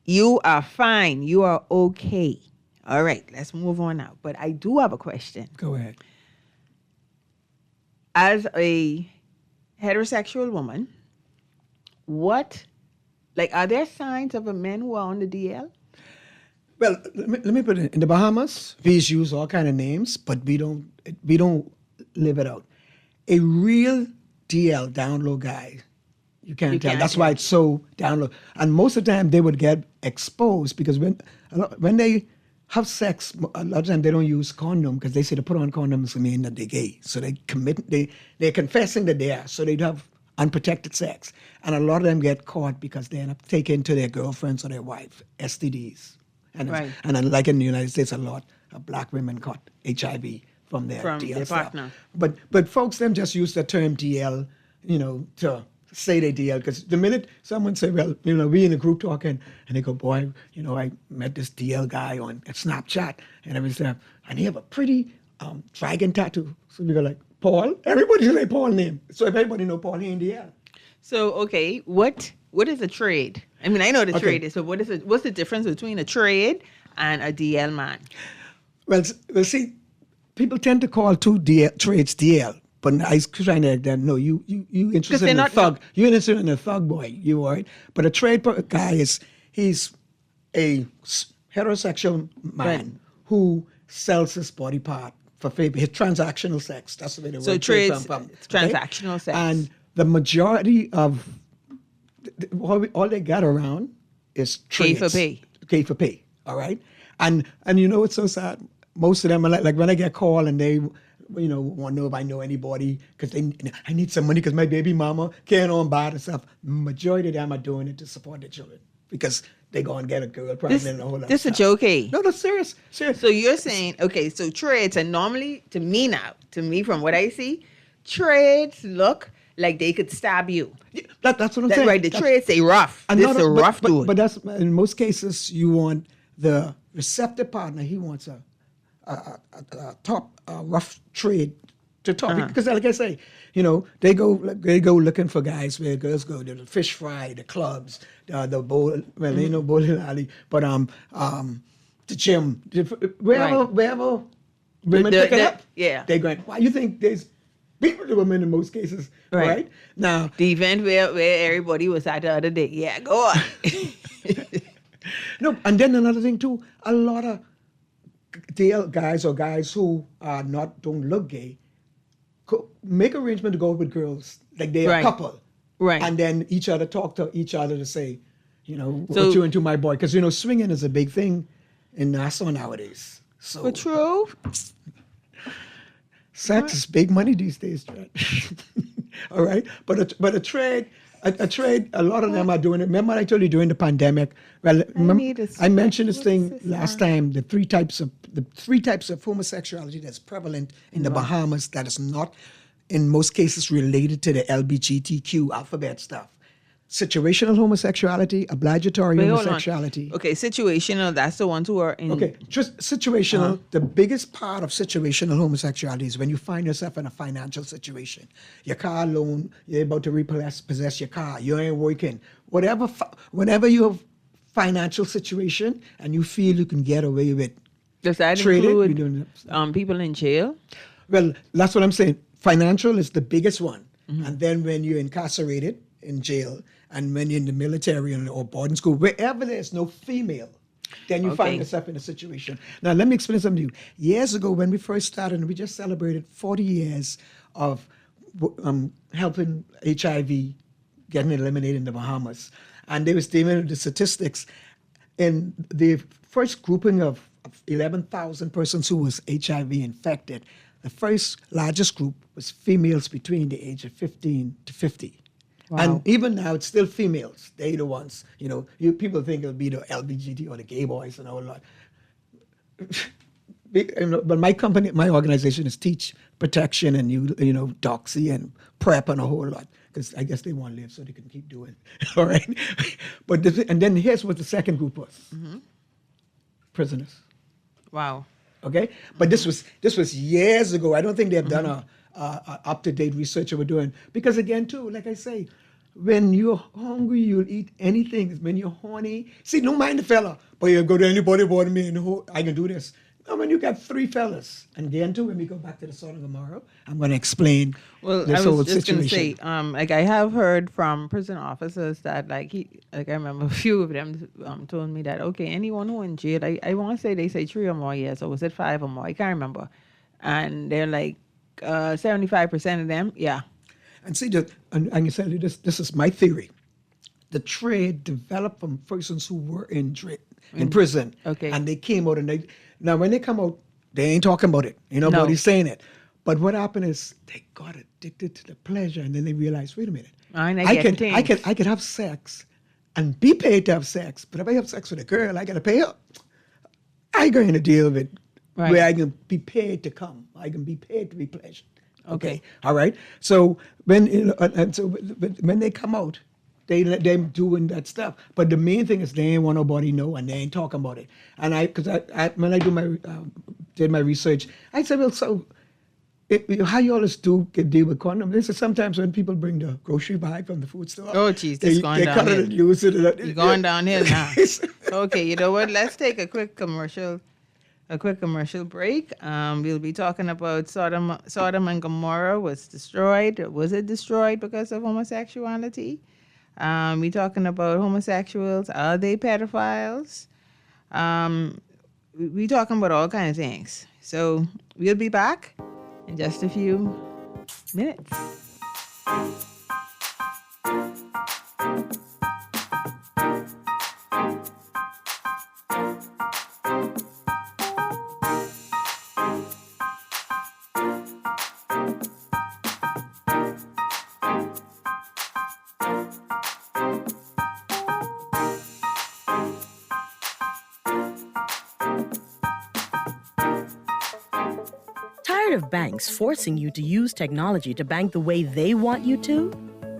S3: You are fine. You are okay. All right, let's move on now. But I do have a question.
S4: Go ahead.
S3: As a heterosexual woman, are there signs of a man who are on the DL?
S4: Well, let me put it in the Bahamas. We use all kind of names, but we don't live it out. A real DL down low guy, you can't tell. That's why it's so down low. And most of the time they would get exposed because when they have sex, a lot of time they don't use condom because they say to put on condoms to mean that they're gay. So they're confessing that they are. So they'd have unprotected sex, and a lot of them get caught because they end up taken to their girlfriends or their wife, STDs. And,
S3: Right.
S4: and like in the United States, a lot of black women caught HIV from their DL
S3: their
S4: stuff.
S3: partner.
S4: But folks, them just use the term DL, to say they DL. Because the minute someone say, well, we in a group talking, and they go, boy, I met this DL guy on Snapchat, and everything, and he have a pretty dragon tattoo. So we go like, Paul? Everybody say Paul name. So if everybody know Paul, he in DL.
S3: So, okay, what is a trade? I mean, I know the trade is, so what's the difference between a trade and a DL man?
S4: Well, see, people tend to call trades DL, but I was trying to them. No, you interested in a thug. You're interested in a thug boy. You all right? But a trade guy he's a heterosexual man who sells his body part for favor. His transactional sex. That's the way the word trade comes from.
S3: Transactional sex.
S4: And the majority of all they got around is trades. Pay for pay. All right. And it's so sad. Most of them are like when I get called and they want to know if I know anybody because I need some money because my baby mama can't on buy and stuff. Majority of them are doing it to support their children because they go and get a girl pregnant and a whole lot
S3: This
S4: of
S3: a
S4: stuff.
S3: joke, eh?
S4: No, that's serious.
S3: So you're saying, okay, so trades, and normally to me from what I see, trades look like they could stab you.
S4: Yeah, that's what I'm saying.
S3: Right, the trades say rough.
S4: And
S3: This is a rough dude.
S4: But that's in most cases you want the receptive partner. He wants a top rough trade to top because, like I say, they go looking for guys where girls go to the fish fry, the clubs, the bowl. Well, they know bowling alley, but the gym, wherever women pick it up.
S3: Yeah,
S4: they going. Why you think there's people to women in most cases, right? Now
S3: the event where everybody was at the other day. Yeah, go on.
S4: No, and then another thing too, a lot of DL guys or guys who don't look gay make arrangement to go with girls like they're a couple,
S3: right?
S4: And then each other talk to each other to say, what you into my boy, because swinging is a big thing in Nassau nowadays. So
S3: but true.
S4: Sex is big money these days, Chad. All right, but a trade. A trade, a lot of them are doing it. Remember I told you during the pandemic? Well, I mentioned this thing last time, the three types of homosexuality that's prevalent in the Bahamas that is not, in most cases, related to the LGBTQ alphabet stuff. Situational homosexuality, obligatory homosexuality.
S3: Okay, situational, that's the ones who are in...
S4: Okay, just situational. The biggest part of situational homosexuality is when you find yourself in a financial situation. Your car loan, you're about to repossess your car, you ain't working. Whenever you have financial situation and you feel you can get away with
S3: does that include people in jail?
S4: Well, that's what I'm saying. Financial is the biggest one. And then when you're incarcerated in jail, and when you're in the military or boarding school, wherever there's no female, then you find yourself in a situation. Now, let me explain something to you. Years ago, when we first started, we just celebrated 40 years of helping HIV getting eliminated in the Bahamas. And they was dealing with the statistics. In the first grouping of of 11,000 persons who was HIV infected, the first largest group was females between the age of 15 to 50.
S3: Wow.
S4: And even now, it's still females. They the ones, people think it'll be the LGBT or the gay boys and all that. But my company, my organization is Teach Protection and Doxy and PrEP and a whole lot, because I guess they want to live so they can keep doing it. All right. And then here's what the second group was: prisoners.
S3: Wow.
S4: Okay, but this was years ago. I don't think they have done a up-to-date research that we're doing, because again, too, like I say, when you're hungry, you'll eat anything. When you're horny, see, don't mind the fella, but you go to anybody about me and I can do this. No, when you got three fellas, and again, too, when we go back to the Sodom and Gomorrah, I'm going to explain this whole
S3: was just
S4: situation.
S3: going to say, like I have heard from prison officers that, like I remember a few of them told me that, okay, anyone who in jail, I want to say they say 3 or more years, or was it 5 or more? I can't remember. And they're like 75% of them, yeah.
S4: And see, and I can tell you this is my theory. The trade developed from persons who were in prison,
S3: Okay.
S4: and they came out, and now when they come out, they ain't talking about it. Nobody's saying it. But what happened is they got addicted to the pleasure, and then they realized, wait a minute, I could have sex and be paid to have sex, but if I have sex with a girl, I got to pay her. I going to deal with
S3: Right.
S4: where I can be paid to come. I can be paid to be pleasured.
S3: Okay.
S4: All right. So when when they come out, they let them doing that stuff. But the main thing is they ain't want nobody know, and they ain't talking about it. And when I did my research, I said, well, so how you always deal with condoms? They said sometimes when people bring the grocery bag from the food store,
S3: Oh, geez, this is going
S4: they cut it
S3: downhill.
S4: and use it.
S3: You're going downhill now. Okay, you know what? Let's take a quick commercial break. We'll be talking about Sodom and Gomorrah was destroyed. Was it destroyed because of homosexuality? We're talking about homosexuals. Are they pedophiles? We're talking about all kinds of things. So we'll be back in just a few minutes.
S6: Tired of banks forcing you to use technology to bank the way they want you to?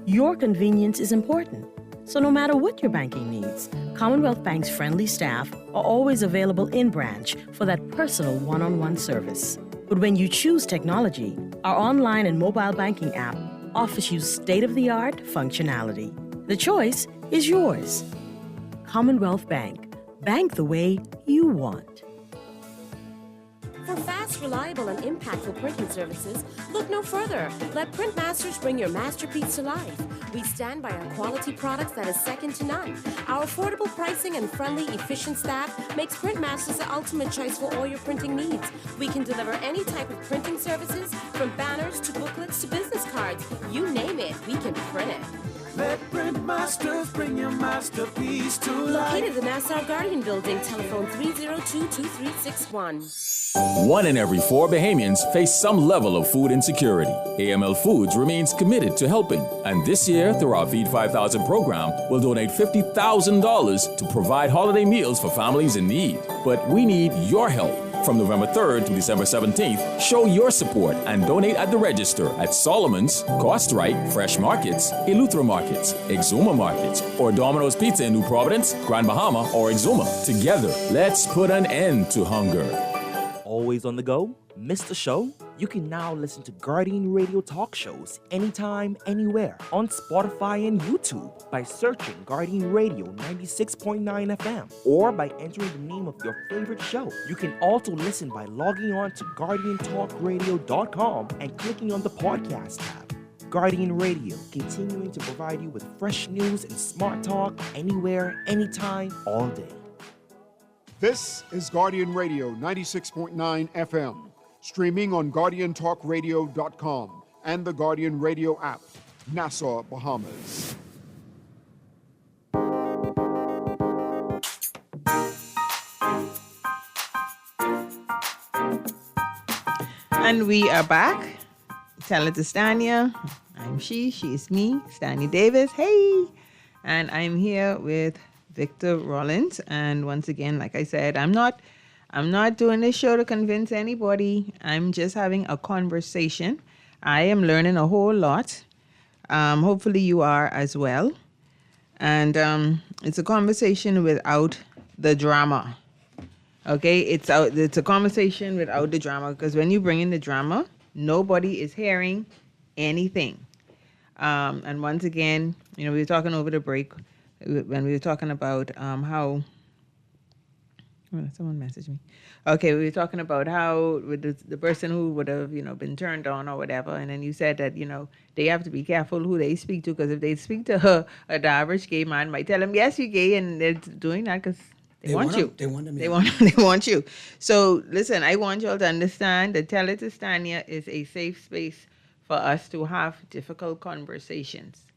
S6: Your convenience is important. So no matter what your banking needs, Commonwealth Bank's friendly staff are always available in branch for that personal one-on-one service. But when you choose technology, our online and mobile banking app offers you state-of-the-art functionality. The choice is yours. Commonwealth Bank. Bank the way you want.
S7: For fast, reliable, and impactful printing services, look no further. Let Printmasters bring your masterpiece to life. We stand by our quality products that is second to none. Our affordable pricing and friendly, efficient staff makes Printmasters the ultimate choice for all your printing needs. We can deliver any type of printing services, from banners to booklets to business cards. You name it, we can print it.
S8: Let Printmasters bring your masterpiece to life.
S7: Located in the Nassau Guardian Building, telephone 302-2361.
S9: 1 in every 4 Bahamians face some level of food insecurity. AML Foods remains committed to helping, and this year, through our Feed 5,000 program, will donate $50,000 to provide holiday meals for families in need. But we need your help. From November 3rd to December 17th, show your support and donate at the register at Solomon's, Cost Right, Fresh Markets, Eleuthera Markets, Exuma Markets, or Domino's Pizza in New Providence, Grand Bahama, or Exuma. Together, let's put an end to hunger.
S10: Always on the go? Missed a show? You can now listen to Guardian Radio talk shows anytime, anywhere on Spotify and YouTube by searching Guardian Radio 96.9 FM or by entering the name of your favorite show. You can also listen by logging on to GuardianTalkRadio.com and clicking on the podcast tab. Guardian Radio, continuing to provide you with fresh news and smart talk anywhere, anytime, all day.
S1: This is Guardian Radio 96.9 FM, streaming on GuardianTalkRadio.com and the Guardian Radio app, Nassau, Bahamas.
S3: And we are back. Tell it to Stanya. I'm she's me, Stanya Davis. Hey! And I'm here with Victor Rollins. And once again, like I said, I'm not doing this show to convince anybody. I'm just having a conversation. I am learning a whole lot. Hopefully you are as well. And it's a conversation without the drama. Okay, it's a conversation without the drama, because when you bring in the drama, nobody is hearing anything. And once again, we were talking over the break when we were talking about how. Oh, someone messaged me. Okay, we were talking about how with the person who would have been turned on or whatever, and then you said that they have to be careful who they speak to, because if they speak to the average gay man, might tell them yes you're gay, and they're doing that because they want you.
S4: They want them.
S3: They want you. So listen, I want you all to understand that Tell It to Stanya is a safe space for us to have difficult conversations.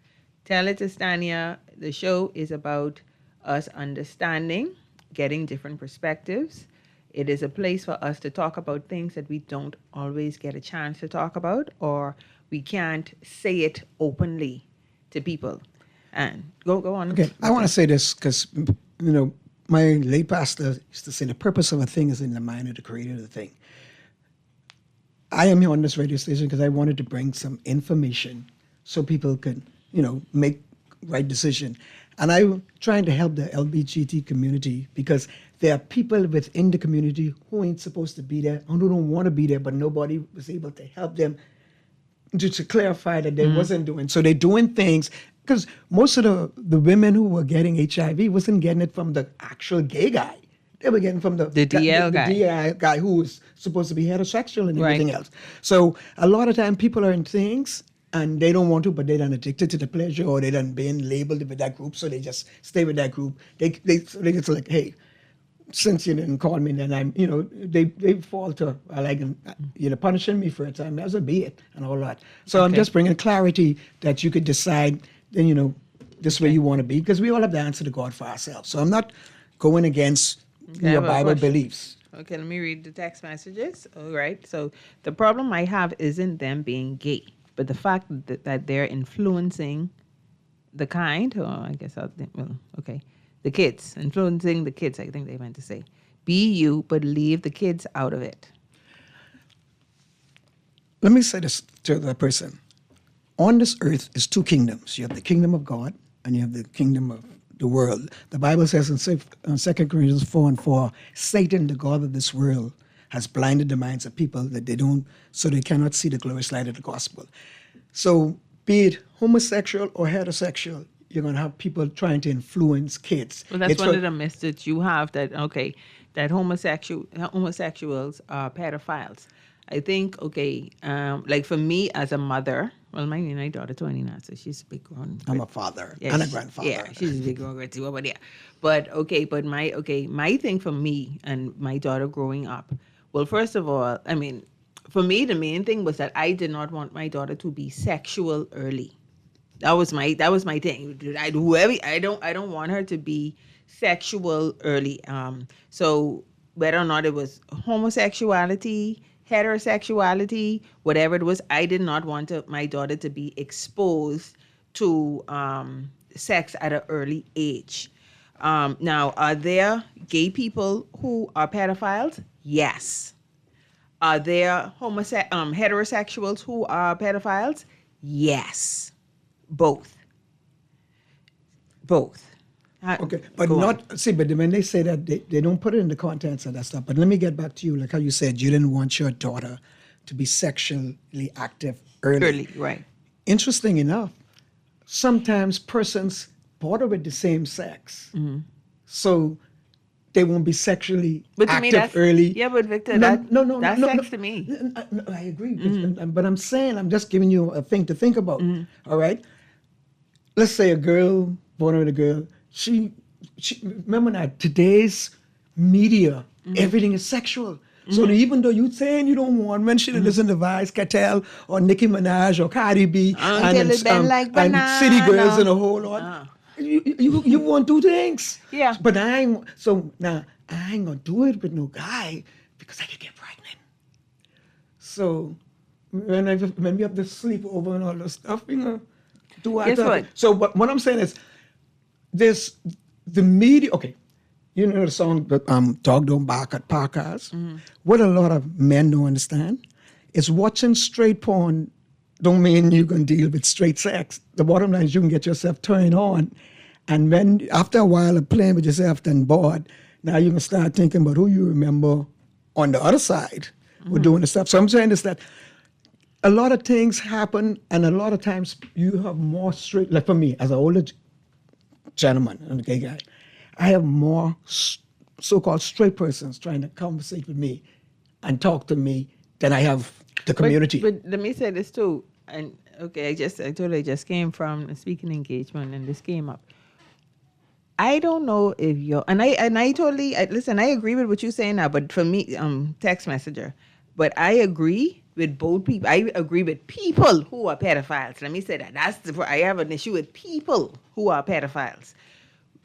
S3: Tell It to Stanya, the show is about us understanding, getting different perspectives. It is a place for us to talk about things that we don't always get a chance to talk about, or we can't say it openly to people. And go on.
S4: Okay, I want to say this because, my late pastor used to say the purpose of a thing is in the mind of the creator of the thing. I am here on this radio station because I wanted to bring some information so people could, make right decision. And I'm trying to help the LGBT community because there are people within the community who ain't supposed to be there, who don't want to be there, but nobody was able to help them to clarify that they wasn't doing. So they're doing things, because most of the women who were getting HIV wasn't getting it from the actual gay guy. They were getting from the
S3: DL guy.
S4: The DL guy who was supposed to be heterosexual and everything else. So a lot of time people are in things and they don't want to, but they're done addicted to the pleasure, or they done been labeled with that group, so they just stay with that group. They just like, hey, since you didn't call me, then I'm, they fall to like, punishing me for a time. That's a be it and all that. So I'm just bringing clarity that you could decide, then, this way you want to be, because we all have to answer to God for ourselves. So I'm not going against your Bible beliefs.
S3: Okay, let me read the text messages. All right. So the problem I have isn't them being gay, but the fact that they're influencing the the kids, influencing the kids, I think they meant to say. Be you, but leave the kids out of it.
S4: Let me say this to the person. On this earth is two kingdoms. You have the kingdom of God and you have the kingdom of the world. The Bible says in 2 Corinthians 4:4, Satan, the God of this world, has blinded the minds of people that they cannot see the glorious light of the gospel. So be it homosexual or heterosexual, you're going to have people trying to influence kids.
S3: Well, that's one of the myths that you have, that homosexuals are pedophiles. I think, like for me as a mother, well, my daughter 29, so she's a big grown.
S4: I'm a father and a grandfather.
S3: Yeah, she's a big grown girl too, but yeah. But my thing for me and my daughter growing up, well, first of all, for me, the main thing was that I did not want my daughter to be sexual early. That was my thing. I don't want her to be sexual early. So whether or not it was homosexuality, heterosexuality, whatever it was, I did not want my daughter to be exposed to sex at an early age. Now, are there gay people who are pedophiles? Yes. Are there heterosexuals who are pedophiles? Yes. Both.
S4: Okay, but but when they say that, they don't put it in the contents of that stuff. But let me get back to you, like how you said you didn't want your daughter to be sexually active early.
S3: Early, right.
S4: Interesting enough, sometimes persons border with the same sex. Mm-hmm. So they won't be sexually active early.
S3: Yeah, but Victor, that's sex to me.
S4: No, I agree. Mm-hmm. But I'm saying, I'm just giving you a thing to think about. Mm-hmm. All right? Let's say a girl, born with a girl, she remember that today's media, everything is sexual. Mm-hmm. So even though you're saying you don't want men to listen to Vice, Cartel, or Nicki Minaj, or Cardi B, and City Girls and a whole lot, you want to do things.
S3: Yeah.
S4: But I ain't going to do it with no guy because I could get pregnant. So when we have to sleep over and all this stuff, do I?
S3: Guess what?
S4: So what I'm saying is, there's the media. Okay, you know the song "Dog Don't Bark at Park Cars." What a lot of men don't understand is watching straight porn don't mean you can deal with straight sex. The bottom line is you can get yourself turned on, and when after a while of playing with yourself and bored, now you can start thinking about who you remember on the other side were doing the stuff. So I'm saying is that a lot of things happen, and a lot of times you have more straight. Like for me, as an older gentleman and a gay guy, I have more so-called straight persons trying to conversate with me and talk to me than I have the community.
S3: But let me say this too. And okay, I totally just came from a speaking engagement, and this came up. I don't know if you're, and I totally listen. I agree with what you're saying now. But for me, text messenger. But I agree with both people. I agree with people who are pedophiles. Let me say that. I have an issue with people who are pedophiles.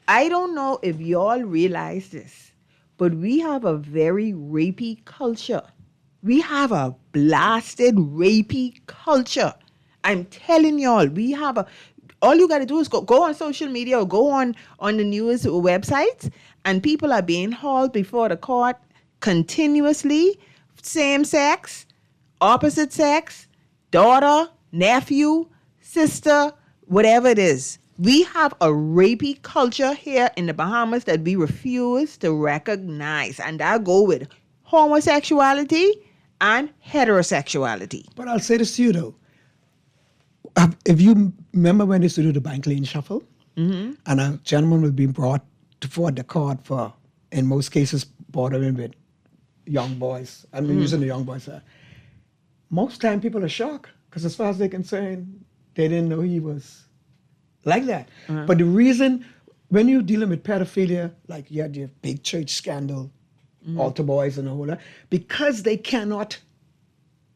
S3: I don't know if y'all realize this, but we have a very rapey culture. We have a blasted rapey culture. I'm telling y'all, we have all you got to do is go on social media or go on the news websites, and people are being hauled before the court continuously. Same sex, opposite sex, daughter, nephew, sister, whatever it is. We have a rapey culture here in the Bahamas that we refuse to recognize. And I go with homosexuality and heterosexuality.
S4: But I'll say this to you, though. If you remember when they used to do the bank lane shuffle, and a gentleman was being brought before the court for, in most cases, bordering with young boys. I'm using the young boys. Most time people are shocked because as far as they're concerned, they didn't know he was like that. But the reason, when you're dealing with pedophilia, like you had your big church scandal, altar boys and all that, because they cannot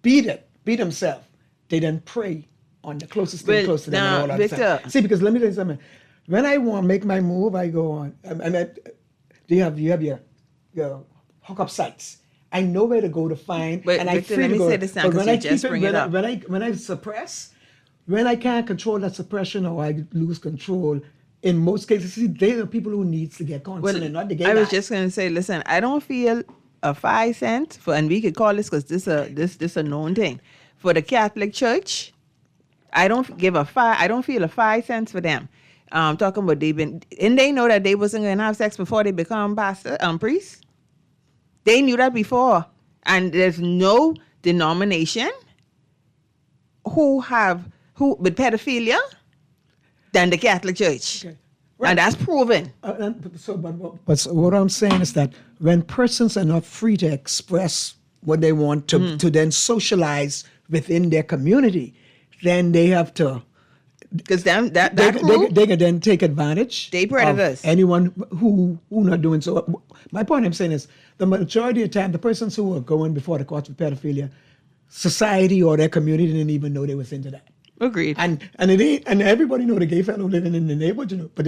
S4: beat themselves, they then prey on the closest thing close to them and all that
S3: Victor.
S4: stuff. See, because let me tell you something. When I want to make my move, I go on. You have your hookup sites. I know where to go to find,
S3: But
S4: and
S3: Victor,
S4: I free
S3: let
S4: to
S3: me
S4: go.
S3: say this now,
S4: But
S3: 'cause
S4: when
S3: you
S4: I
S3: just
S4: keep
S3: bring
S4: it,
S3: it up.
S4: when I suppress, when I can't control that suppression or I lose control, in most cases, see, they're the people who needs to get counseling, not the gay
S3: I was
S4: guy.
S3: just going to say, listen, I don't feel a 5 cent for, and we could call this because this a known thing for the Catholic Church. I don't feel a 5 cents for them. Talking about and they know that they wasn't going to have sex before they become priests. They knew that before, and there's no denomination who with pedophilia than the Catholic Church.
S4: Okay. Right.
S3: And that's proven.
S4: But what I'm saying is that when persons are not free to express what they want to then socialize within their community, then they have to.
S3: Because they
S4: can then take advantage.
S3: They predators.
S4: Of anyone who not doing so. My point I'm saying is the majority of the time, the persons who are going before the courts with pedophilia, society or their community didn't even know they was into that.
S3: Agreed.
S4: And it ain't, and everybody know the gay fellow living in the neighborhood, you know. But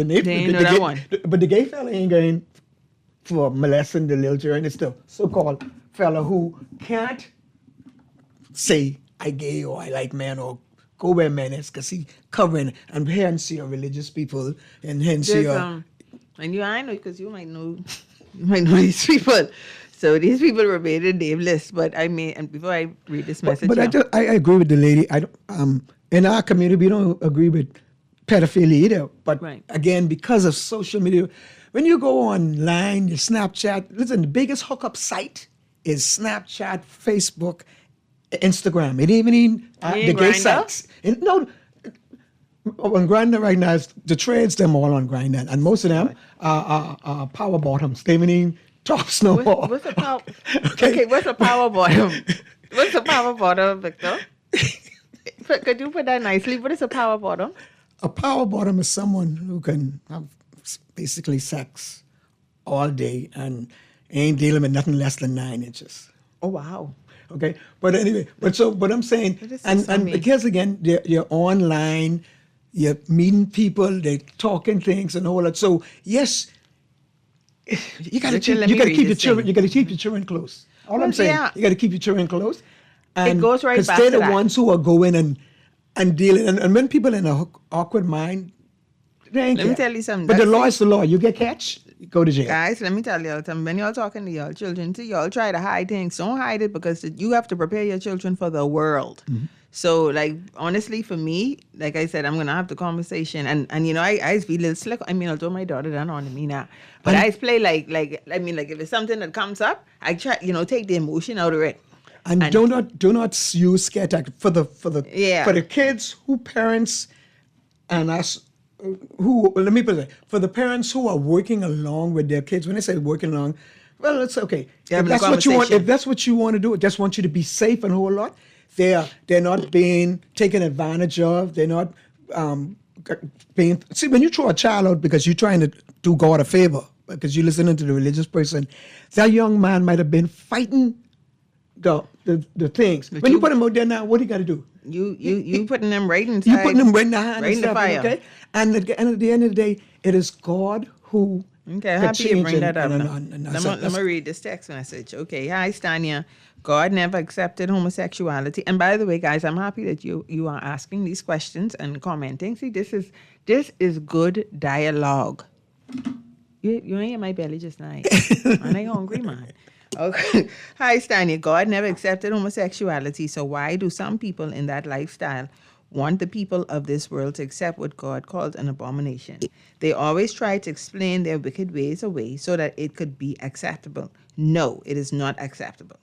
S4: the gay fella ain't going for molesting the little children. It's the so-called fella who can't say I gay or I like men or go where men is because he covering and hence your religious people and hence your.
S3: And I know because you might know these people. So these people were made a nameless, but I mean, and before I read this message,
S4: I agree with the lady. In our community, we don't agree with pedophilia either. But again, because of social media, when you go online, your Snapchat, listen, the biggest hookup site is Snapchat, Facebook, Instagram. It even the gay sites. No, on Grindr right now, the trades them all on Grindr, and most of them are power bottoms. They mean tops no more.
S3: What's a power? Okay, what's a power bottom? What's a power bottom, Victor? Could you put that nicely? What is a power bottom?
S4: A power bottom is someone who can have basically sex all day and ain't dealing with nothing less than 9 inches.
S3: Oh wow.
S4: Okay, but anyway, but I'm saying, and because again, you're online, you're meeting people, they're talking things and all that. So yes, you gotta keep your children close. All I'm saying, you gotta keep your children close. And
S3: goes right back
S4: because they're
S3: to
S4: the
S3: that.
S4: ones who are going and dealing. And when people in an awkward mind, they ain't
S3: Let me
S4: care.
S3: tell you something.
S4: But the
S3: That's
S4: law is the law. You get catch, you go to jail.
S3: Guys, let me tell y'all something. When y'all talking to y'all children, see, y'all try to hide things. Don't hide it because you have to prepare your children for the world.
S4: Mm-hmm.
S3: So, like, honestly, for me, like I said, I'm going to have the conversation. And you know, I feel a little slick. I mean, although my daughter done on me now. But I play like, if it's something that comes up, I try, take the emotion out of it.
S4: And do not use scare tactics for the kids who parents and us who, let me put it, for the parents who are working along with their kids. When I say working along, well, it's okay. If that's what you want, to do, just want you to be safe and a whole lot. They're not being taken advantage of. They're not being. See, when you throw a child out because you're trying to do God a favor because you're listening to the religious person, that young man might have been fighting the things. When you put him out there now, what do you got to do?
S3: You putting them right inside.
S4: You putting them right in the hand,
S3: right in the fire.
S4: Okay? And at the end of the day, it is God who.
S3: Okay, happy you bring that up. Let me read this text message. Okay, hi Stanya. God never accepted homosexuality. And by the way, guys, I'm happy that you are asking these questions and commenting. See, this is good dialogue. You ain't in my belly just now. Man, I hungry, man. Okay. Hi, Stanya. God never accepted homosexuality, so why do some people in that lifestyle want the people of this world to accept what God calls an abomination? They always try to explain their wicked ways away so that it could be acceptable. No, it is not acceptable.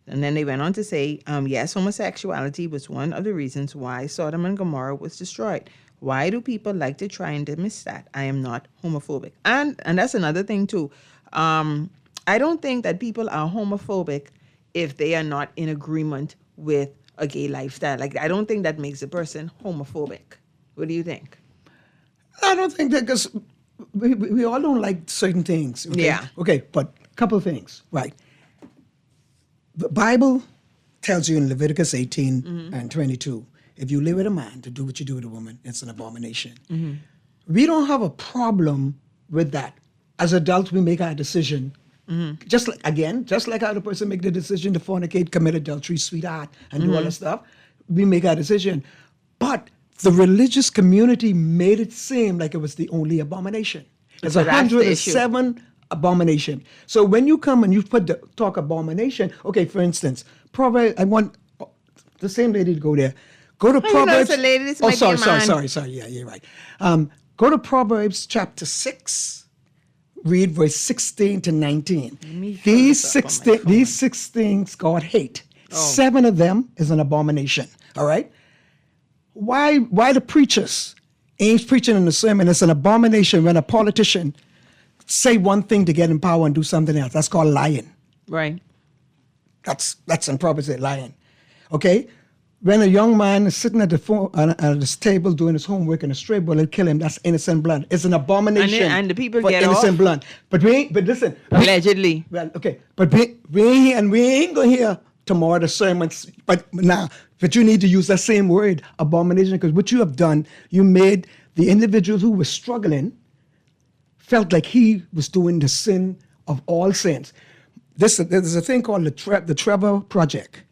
S3: And then they went on to say, yes, homosexuality was one of the reasons why Sodom and Gomorrah was destroyed. Why do people like to try and dismiss that? I am not homophobic. And that's another thing too. I don't think that people are homophobic if they are not in agreement with a gay lifestyle. Like, I don't think that makes a person homophobic. What do you think?
S4: I don't think that, because we all don't like certain things. Okay?
S3: Yeah.
S4: Okay, but a couple of things, right? The Bible tells you in Leviticus 18 and 22, if you live with a man to do what you do with a woman, it's an abomination.
S3: Mm-hmm.
S4: We don't have a problem with that. As adults, we make our decision. Mm-hmm. Just like how the person make the decision to fornicate, commit adultery, sweetheart, and do all that stuff, we make our decision. But the religious community made it seem like it was the only abomination. There's 107 abomination. So when you come and you talk abomination, okay, for instance, Proverbs, I want the same lady to go there. Go to Proverbs. Sorry. Yeah, you're right. Go to Proverbs chapter 6. Read verse 16 to 19. These six things God hate. 7 of them is an abomination. All right? Why the preachers ain't preaching in the sermon? It's an abomination when a politician say one thing to get in power and do something else. That's called lying.
S3: Right.
S4: That's in Proverbs, lying. Okay? When a young man is sitting at this table doing his homework and a stray bullet kill him, that's innocent blood. It's an abomination.
S3: And the people
S4: for
S3: get
S4: innocent
S3: off.
S4: blood. But listen.
S3: Allegedly.
S4: Well, okay. But we ain't going to hear tomorrow the sermons. But you need to use that same word, abomination, because what you have done, you made the individual who was struggling felt like he was doing the sin of all sins. There's a thing called the Trevor Project.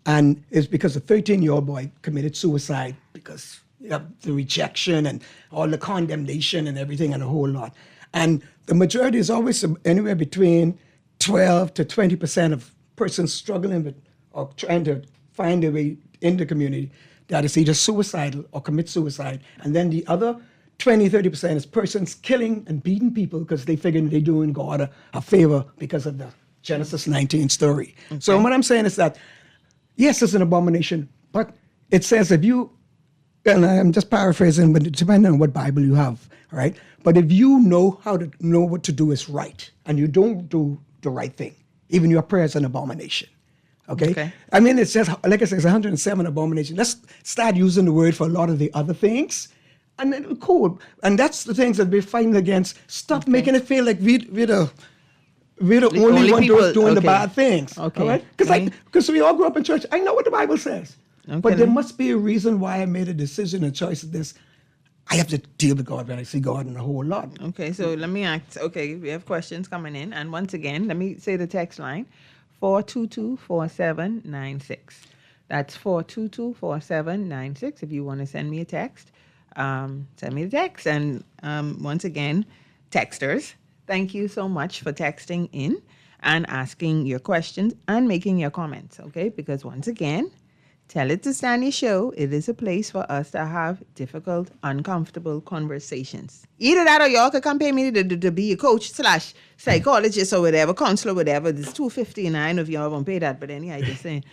S4: And it's because a 13-year-old boy committed suicide because of the rejection and all the condemnation and everything and a whole lot. And the majority is always anywhere between 12 to 20% of persons struggling with or trying to find their way in the community that is either suicidal or commit suicide. And then the other 20-30% is persons killing and beating people because they figure they're doing God a favor because of the Genesis 19 story. Okay. So what I'm saying is that yes, it's an abomination, but it says if you, and I'm just paraphrasing, but depending on what Bible you have, all right? But if you know what to do is right, and you don't do the right thing, even your prayer is an abomination, okay? I mean, it says, like I said, it's 107 abominations. Let's start using the word for a lot of the other things, and then cool. And that's the things that we're fighting against. Stop making it feel like we're the only one doing the bad things. Okay. All right? Because we all grew up in church. I know what the Bible says. Okay, but there must be a reason why I made a decision and choice of this. I have to deal with God when I see God in a whole lot.
S3: Okay, so let me ask. Okay, we have questions coming in. And once again, let me say the text line, 422-4796. That's 422-4796. If you want to send me a text, send me a text. And once again, texters, thank you so much for texting in and asking your questions and making your comments, okay? Because once again, Tell It to Stanya show, it is a place for us to have difficult, uncomfortable conversations. Either that or y'all could come pay me to be a coach / psychologist or whatever, counselor, whatever. It's $250 and I know if y'all won't pay that, but anyhow, just saying.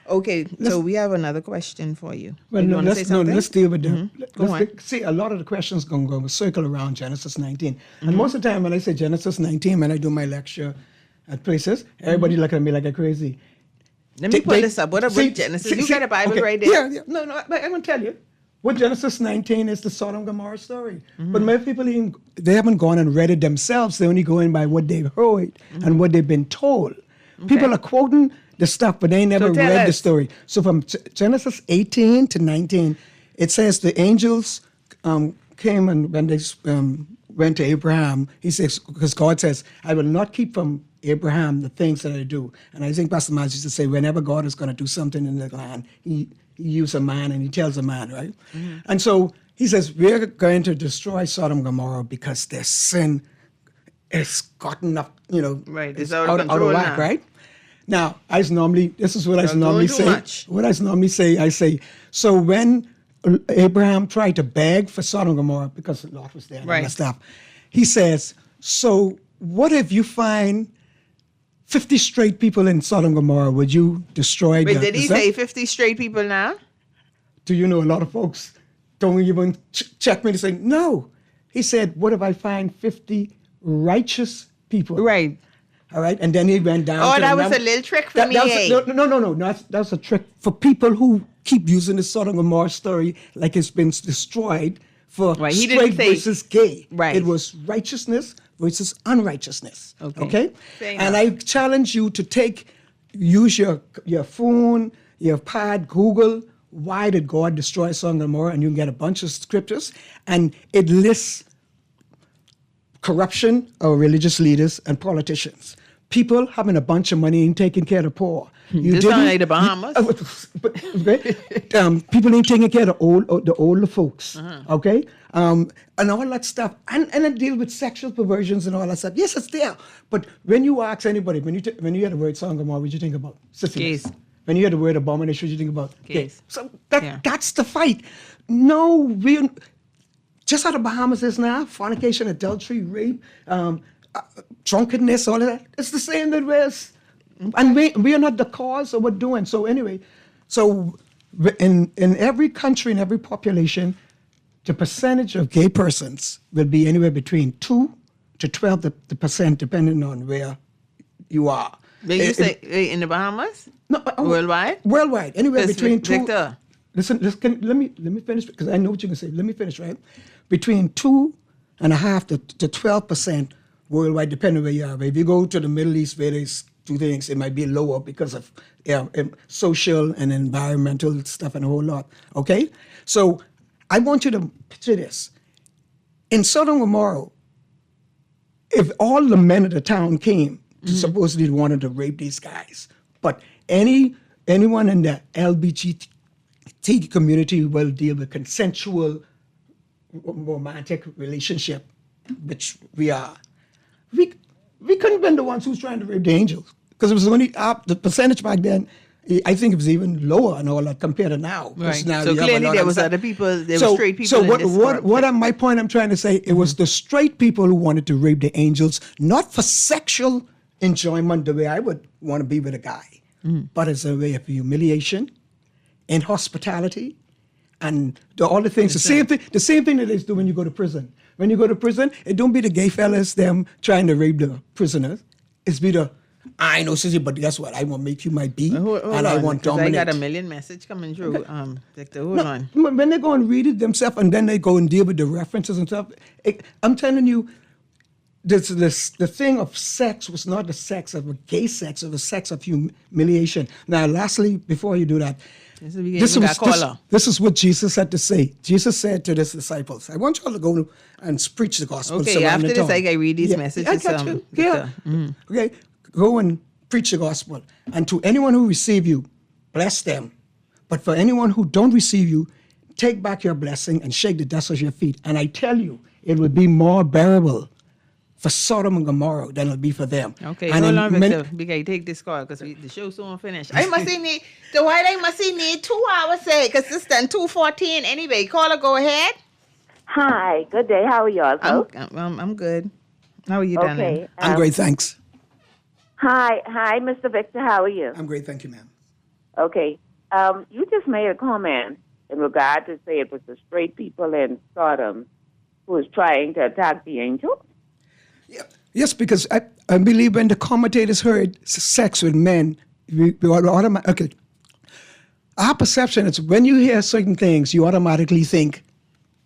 S3: Okay, so we have another question for you.
S4: Well, let's deal with them.
S3: Go on.
S4: See, a lot of the questions going to go circle around Genesis 19. And most of the time when I say Genesis 19, when I do my lecture at places, everybody look at me like I'm crazy.
S3: Let me pull this up. What about Genesis? You got a Bible right there.
S4: Yeah. No, I'm going to tell you. What Genesis 19 is the Sodom and Gomorrah story. But many people, they haven't gone and read it themselves. They're only going by what they've heard and what they've been told. Okay. People are quoting the stuff, but they never read the story. So from Genesis 18 to 19, it says the angels came, and when they went to Abraham, he says, because God says, I will not keep from Abraham the things that I do. And I think Pastor Miles used to say, whenever God is going to do something in the land, he uses a man and he tells a man, right? And so he says, we're going to destroy Sodom and Gomorrah because their sin is gotten up,
S3: right.
S4: It's out of whack, right? Now, this is what I normally say. What I normally say, I say, so when Abraham tried to beg for Sodom and Gomorrah because Lot was there and all that stuff, he says, so what if you find 50 straight people in Sodom and Gomorrah? Would you destroy them?
S3: Did he say 50 straight people now?
S4: Do you know a lot of folks don't even check me to say, no. He said, what if I find 50 righteous people?
S3: Right.
S4: All right, and then he went down.
S3: Oh, that was a little trick for me.
S4: No. That's a trick for people who keep using the Sodom and Gomorrah story like it's been destroyed for straight versus gay.
S3: Right.
S4: It was righteousness versus unrighteousness. Okay? And
S3: enough.
S4: I challenge you to use your phone, your pad, Google, why did God destroy Sodom and Gomorrah? And you can get a bunch of scriptures, and it lists corruption of religious leaders and politicians. People having a bunch of money and taking care of the poor.
S3: This sounds like the Bahamas.
S4: People ain't taking care of the older folks, okay? And all that stuff. And then deal with sexual perversions and all that stuff. Yes, it's there. But when you ask anybody, when you hear the word Sodom and Gomorrah, what do you think about? Syphilis. When you hear the word abomination, what do you think about?
S3: Gays.
S4: So that's the fight. No, just how the Bahamas is now, fornication, adultery, rape, drunkenness, all of that, it's the same that we're, and we are not the cause of what we're doing. So anyway, in every country, in every population, the percentage of gay persons will be anywhere between 2 to 12%, depending on where you are.
S3: Did you say in the Bahamas?
S4: No,
S3: worldwide?
S4: Worldwide, anywhere between
S3: Victor.
S4: Listen, let me finish, because I know what you're going to say. Let me finish, right? Between 2.5% to 12% worldwide, depending on where you are. But if you go to the Middle East, where there's two things, it might be lower because of social and environmental stuff and a whole lot, okay? So I want you to picture this. In Sodom and Gomorrah, if all the men of the town came, supposedly wanted to rape these guys, but anyone in the LGBT community will deal with consensual romantic relationship, which we are. We couldn't have been the ones who's trying to rape the angels, because it was only the percentage back then. I think it was even lower and all that compared to now.
S3: Right.
S4: Now
S3: so clearly there was other people, there were straight people.
S4: So my point I'm trying to say, it was the straight people who wanted to rape the angels, not for sexual enjoyment the way I would want to be with a guy, but as a way of humiliation, inhospitality, and all the things. The same thing that they do when you go to prison. When you go to prison, it don't be the gay fellas, them trying to rape the prisoners. It's be the, I know, sissy, but guess what? I want to make you my B, and I want dominate.
S3: I got a million message coming through. Victor, hold on.
S4: When they go and read it themselves, and then they go and deal with the references and stuff, I'm telling you, the thing of sex was not the sex of a gay sex, it was sex of humiliation. Now, lastly, before you do that, this is what Jesus had to say. Jesus said to his disciples, I want you all to go and preach the gospel.
S3: Okay, after this, I can read these messages.
S4: Okay, go and preach the gospel. And to anyone who receive you, bless them But for anyone who don't receive you, take back your blessing and shake the dust off your feet. And I tell you, it will be more bearable for Sodom and Gomorrah than it'll be for them.
S3: Okay,
S4: and
S3: hold on, Victor. We gotta take this call because the show's soon finished. I must need the white. I must need 2 hours, say, because it's done 2:14 anyway. Caller, go ahead.
S11: Hi, good day. How are y'all?
S3: I'm good. How are you, darling?
S11: Okay.
S4: I'm great, thanks.
S11: Hi, Mr. Victor. How are you?
S4: I'm great, thank you, ma'am.
S11: Okay. You just made a comment in regard to say it was the straight people in Sodom who was trying to attack the angels.
S4: Yes, because I believe when the commentators heard sex with men, we automatically, okay. Our perception is when you hear certain things, you automatically think,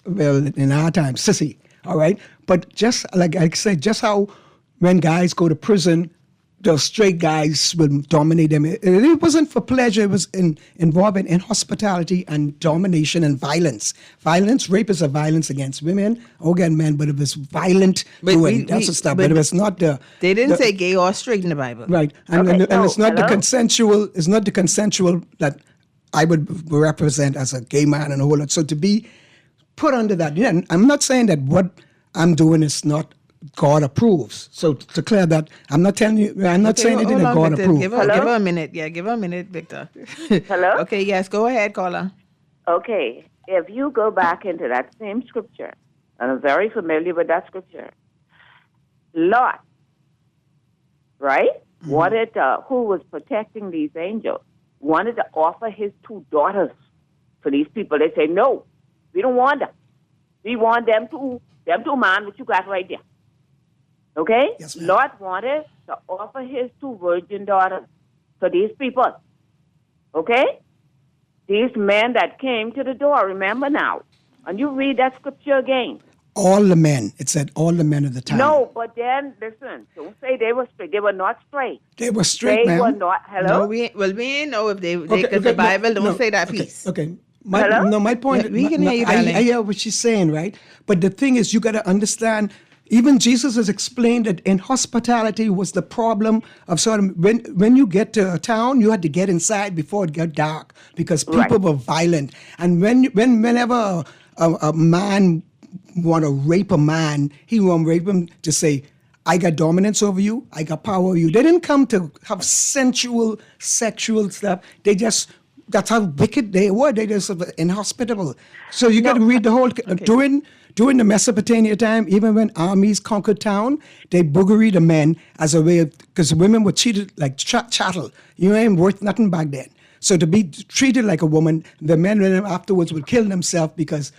S4: well, in our time, sissy, all right? But just like I said, just how when guys go to prison, the straight guys will dominate them. It wasn't for pleasure. It was involving in hospitality and domination and violence. Violence, rape is a violence against women or against men, but it was violent doing. That's the stuff. But it was not the...
S3: They didn't say gay or straight in the Bible.
S4: Right. And it's not the consensual, it's not the consensual that I would represent as a gay man and all that. So to be put under that, yeah, I'm not saying that what I'm doing is not God approves. So to clear that, I'm not telling you, I'm not saying anything that God approves.
S3: Give her a minute. Yeah, give her a minute, Victor.
S11: Hello?
S3: Okay, yes, go ahead, caller.
S11: Okay. If you go back into that same scripture, and I'm very familiar with that scripture, Lot, right, wanted who was protecting these angels, wanted to offer his 2 daughters to these people. They say, no, we don't want them. We want them two man, what you got right there. Okay?
S4: Yes, ma'am.
S11: Lot wanted to offer his 2 virgin daughters to these people. Okay? These men that came to the door, remember now. And you read that scripture again.
S4: All the men. It said all the men of the time.
S11: No, but then, listen, don't say they were straight. They were not straight.
S4: They were straight,
S11: They
S4: ma'am.
S11: were not, hello?
S3: No, we ain't know if because the Bible don't say that piece.
S4: Okay. My point.
S3: Yeah, we can hear you, darling.
S4: I hear what she's saying, right? But the thing is, you got to understand. Even Jesus has explained that in hospitality was the problem of sort of when you get to a town, you had to get inside before it got dark because people were violent. And whenever a man want to rape a man, he want to rape him to say, I got dominance over you, I got power over you. They didn't come to have sensual, sexual stuff. They just, that's how wicked they were. They just inhospitable. So you got to read the whole, during the Mesopotamia time, even when armies conquered town, they boogeried the men as a way of, because women were treated like chattel. You ain't worth nothing back then. So to be treated like a woman, the men afterwards would kill themselves because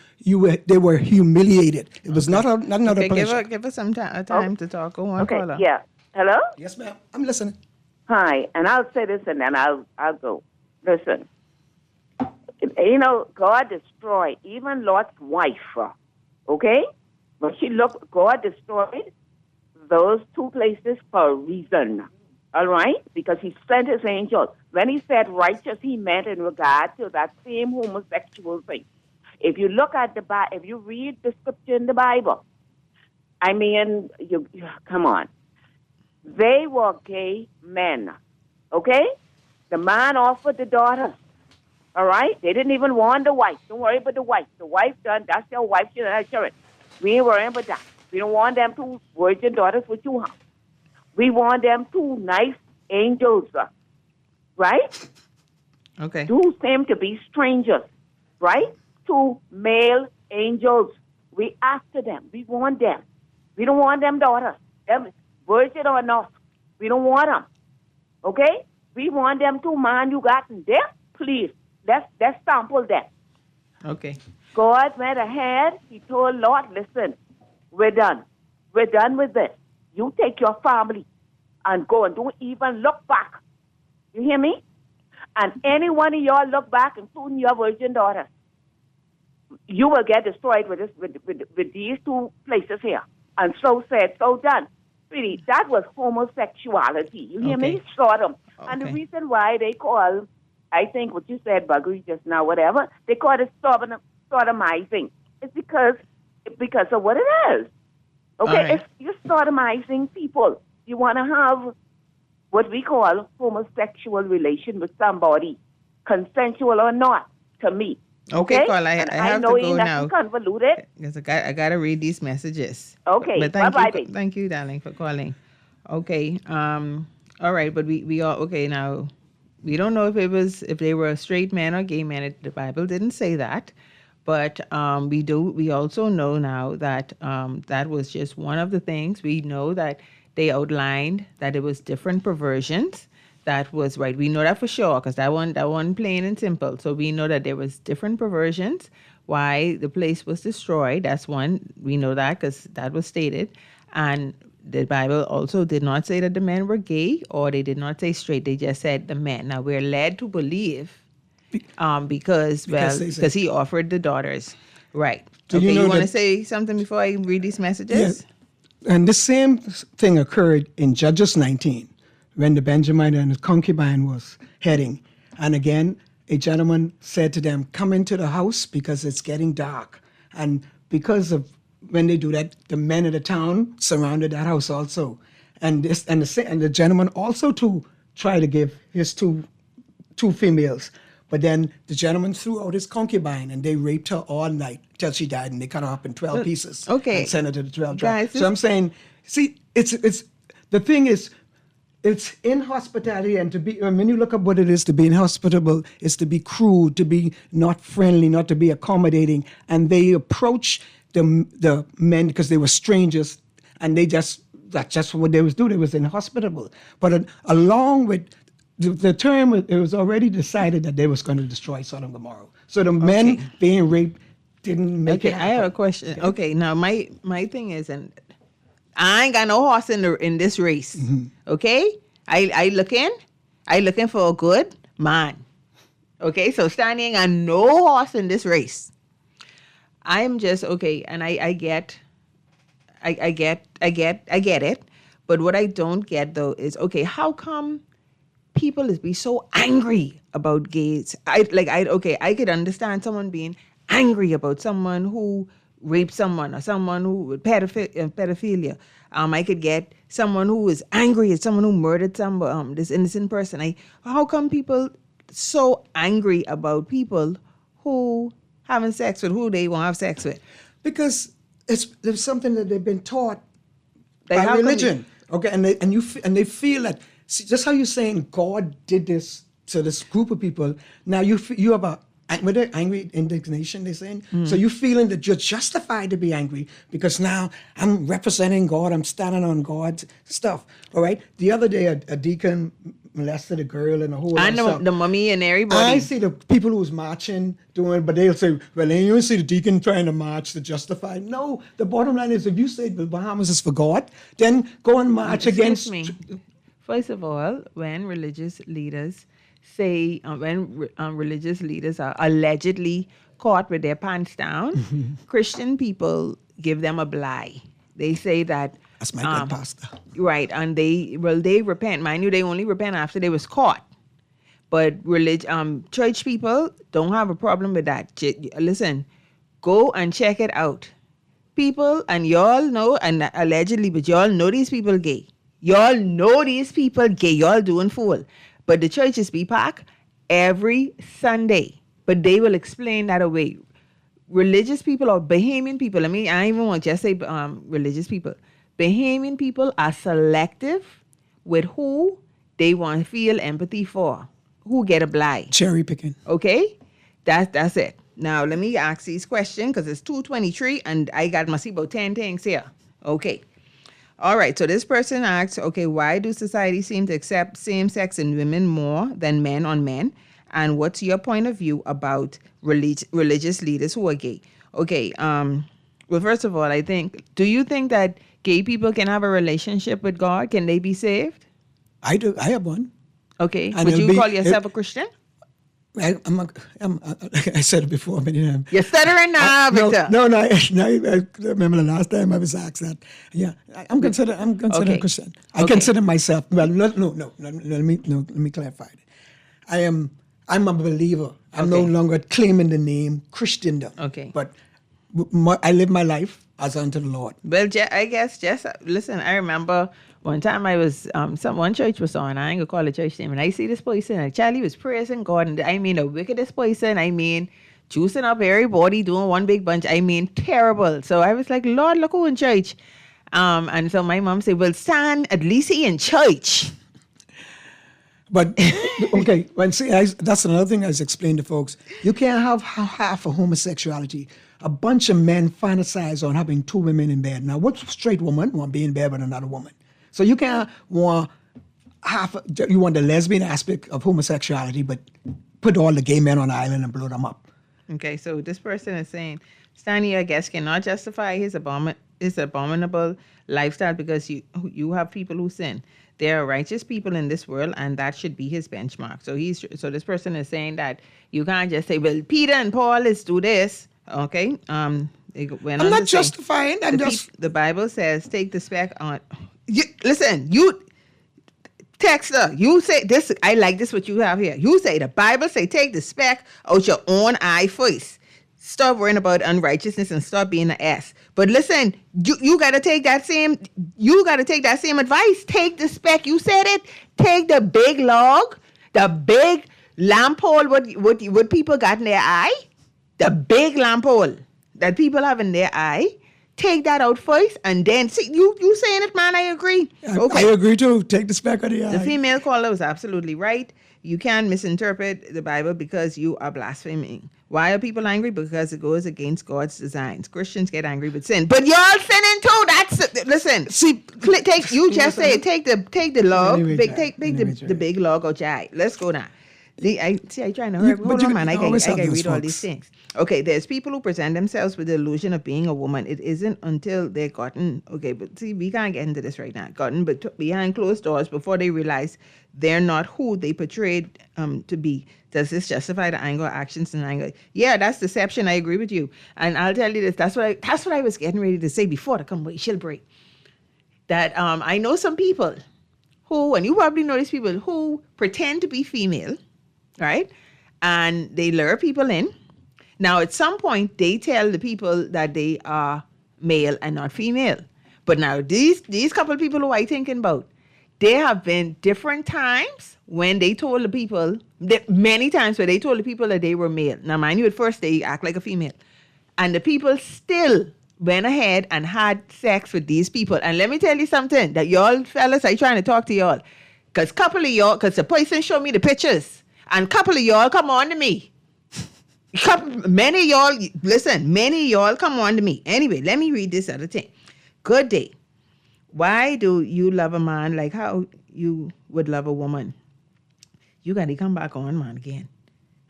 S4: they were humiliated. It was not another pleasure.
S3: Give her some time to talk. Go on,
S11: Okay,
S3: caller.
S11: yeah. Hello?
S4: Yes, ma'am. I'm listening.
S11: Hi, and I'll say this and then I'll go. Listen, you know, God destroyed even Lot's wife, okay? But God destroyed those 2 places for a reason, all right? Because he sent his angels. When he said righteous, he meant in regard to that same homosexual thing. If you look at if you read the scripture in the Bible, I mean, come on. They were gay men, okay? The man offered the daughters, all right? They didn't even want the wife. Don't worry about the wife. The wife done, that's your wife, she done, sure. We ain't worrying about that. We don't want them 2 virgin daughters with you, huh? We want them 2 nice angels, right?
S3: Okay.
S11: 2 seem to be strangers, right? 2 male angels. We after them. We want them. We don't want them daughters. Them virgin or not. We don't want them. Okay? We want them 2 man you got in there. Please, let's sample them.
S3: Okay.
S11: God went ahead. He told Lot, listen, we're done. We're done with this. You take your family and go and don't even look back. You hear me? And any one of y'all look back, including your virgin daughters, you will get destroyed with these 2 places here. And so said, so done. Really, that was homosexuality. You hear me? Sodom. Okay. And the reason why they call, I think what you said, buggery just now, whatever, they call it sodomizing. It's because of what it is. Okay,
S3: right.
S11: If you're sodomizing people, you want to have what we call homosexual relation with somebody consensual or not to me.
S3: Okay, Carl, I
S11: And
S3: have
S11: know
S3: to go
S11: ain't
S3: now.
S11: nothing convoluted.
S3: Because I got to read these messages.
S11: Okay,
S3: But thank
S11: bye-bye,
S3: you,
S11: baby.
S3: thank you, darling, for calling. Okay, all right, but we all, okay, now, we don't know if they were straight men or gay men. The Bible didn't say that. But we also know now that that was just one of the things. We know that they outlined that it was different perversions. That was right. We know that for sure because that one plain and simple. So we know that there was different perversions. Why the place was destroyed. That's one. We know that because that was stated. And the Bible also did not say that the men were gay or they did not say straight. They just said the men. Now we're led to believe because he offered the daughters. Right. Okay, you want to say something before I read these messages?
S4: Yeah. And the same thing occurred in Judges 19 when the Benjamin and his concubine was heading. And again, a gentleman said to them, come into the house because it's getting dark. And because of when they do that, the men of the town surrounded that house also. And the gentleman also to try to give his two females. But then the gentleman threw out his concubine and they raped her all night till she died, and they cut her up in 12 pieces.
S3: Okay.
S4: And sent her to the 12
S3: Guys,
S4: tribes. So I'm saying, see, it's the thing is, it's inhospitality, and to be, when you look up what it is to be inhospitable, is to be crude, to be not friendly, not to be accommodating. And they approached the men because they were strangers, and that's just what they was doing. They was inhospitable. But along with the term, it was already decided that they was going to destroy Sodom and Gomorrah. So the men being raped didn't make it happen.
S3: I have a question. Okay, now my thing is, and I ain't got no horse in this race. Mm-hmm. Okay, I looking for a good man. Okay, so Stanya ain't got no horse in this race. I'm just okay, and I get it. But what I don't get though is, okay, how come people be so angry about gays? I could understand someone being angry about someone who raped someone or someone who with pedophilia. I could get someone who is angry at someone who murdered this innocent person. How come people so angry about people who having sex with who they want to have sex with?
S4: Because there's something that they've been taught by religion. Okay, and they feel that. See, just how you're saying God did this to this group of people. Now you have angry indignation, they're saying. So you're feeling that you're justified to be angry because now I'm representing God, I'm standing on God's stuff. All right. The other day, a deacon molested a girl and a whole lot of stuff.
S3: The mummy and everybody.
S4: I see the people who was marching doing, but they'll say, well, you don't see the deacon trying to march to justify. No, the bottom line is, if you say the Bahamas is for God, then go and march against
S3: me. First of all, when religious leaders say, religious leaders are allegedly caught with their pants down, Christian people give them a blie. They say that.
S4: That's my good pastor.
S3: Right, and they repent. Mind you, they only repent after they was caught. But church people don't have a problem with that. Listen, go and check it out. People, and y'all know, and allegedly, but y'all know these people gay. Y'all know these people gay. Y'all doing fool. But the churches be packed every Sunday. But they will explain that away. Religious people or Bahamian people, I don't even want to just say religious people. Bahamian people are selective with who they want to feel empathy for. Who get a blind.
S4: Cherry picking.
S3: Okay? That's it. Now, let me ask these questions because it's 2:23 and I must see about 10 things here. Okay. All right, so this person asks, okay, why do society seem to accept same-sex in women more than men on men? And what's your point of view about religious leaders who are gay? Okay, well, first of all, do you think that gay people can have a relationship with God? Can they be saved?
S4: I do. I have one.
S3: Okay, would you call yourself a Christian?
S4: I said it before many times.
S3: You're stuttering now, Victor.
S4: No. I remember the last time I was asked that. Yeah, I'm considered a Christian. I consider myself. Well, no. Let me clarify it. I'm a believer. I'm no longer claiming the name Christendom.
S3: Okay.
S4: But I live my life as unto the Lord.
S3: Well, I guess listen. I remember One time I was, one church was on, I ain't gonna call the church name, and I see this person, and Charlie was praising God, and I mean, the wickedest person, I mean, juicing up everybody, doing one big bunch, I mean, terrible. So I was like, Lord, look who in church. And so my mom said, well, Stan, at least he in church.
S4: But, okay, well, see, that's another thing I was explaining to folks. You can't have half of homosexuality. A bunch of men fantasize on having two women in bed. Now, what straight woman want to be in bed with another woman? So you can't want you want the lesbian aspect of homosexuality, but put all the gay men on the island and blow them up.
S3: Okay, so this person is saying, Stanya, I guess, cannot justify his abominable lifestyle because you have people who sin. There are righteous people in this world, and that should be his benchmark. So this person is saying that you can't just say, well, Peter and Paul is do this. Okay. I'm
S4: not justifying.
S3: The Bible says, take the speck on. Listen, you texter, you say this. I like this. What you have here. You say the Bible say, take the speck out your own eye first. Stop worrying about unrighteousness and stop being an ass. But listen, you gotta take that same. You gotta take that same advice. Take the speck. You said it. Take the big log, the big lamp hole. What people got in their eye. The big lamp hole that people have in their eye, take that out first, and then see you saying it, man. I agree.
S4: Okay. I agree too. Take the speck of the eye.
S3: The female caller was absolutely right. You can't misinterpret the Bible because you are blaspheming. Why are people angry? Because it goes against God's designs. Christians get angry with sin, but y'all sinning too. Listen. See, take you just say it. Take the log. Take the big log out your eye. Let's go now. I trying to hurry. Hold on, man. I can read all these things. Okay, there's people who present themselves with the illusion of being a woman. It isn't until they're gotten, okay, but see, we can't get into this right now. Gotten but behind closed doors before they realize they're not who they portrayed to be. Does this justify the anger, actions, and anger? Yeah, that's deception. I agree with you. And I'll tell you this. That's what I was getting ready to say before the commercial break. That I know some people who, and you probably know these people, who pretend to be female, right? And they lure people in. Now, at some point, they tell the people that they are male and not female. But now, these couple of people who I thinking about, there have been different times when they told the people, many times where they told the people that they were male. Now, mind you, at first, they act like a female. And the people still went ahead and had sex with these people. And let me tell you something, that y'all fellas, I trying to talk to y'all. Because the person showed me the pictures. And a couple of y'all come on to me. Many of y'all come on to me. Anyway, let me read this other thing. Good day. Why do you love a man like how you would love a woman? You got to come back on, man, again.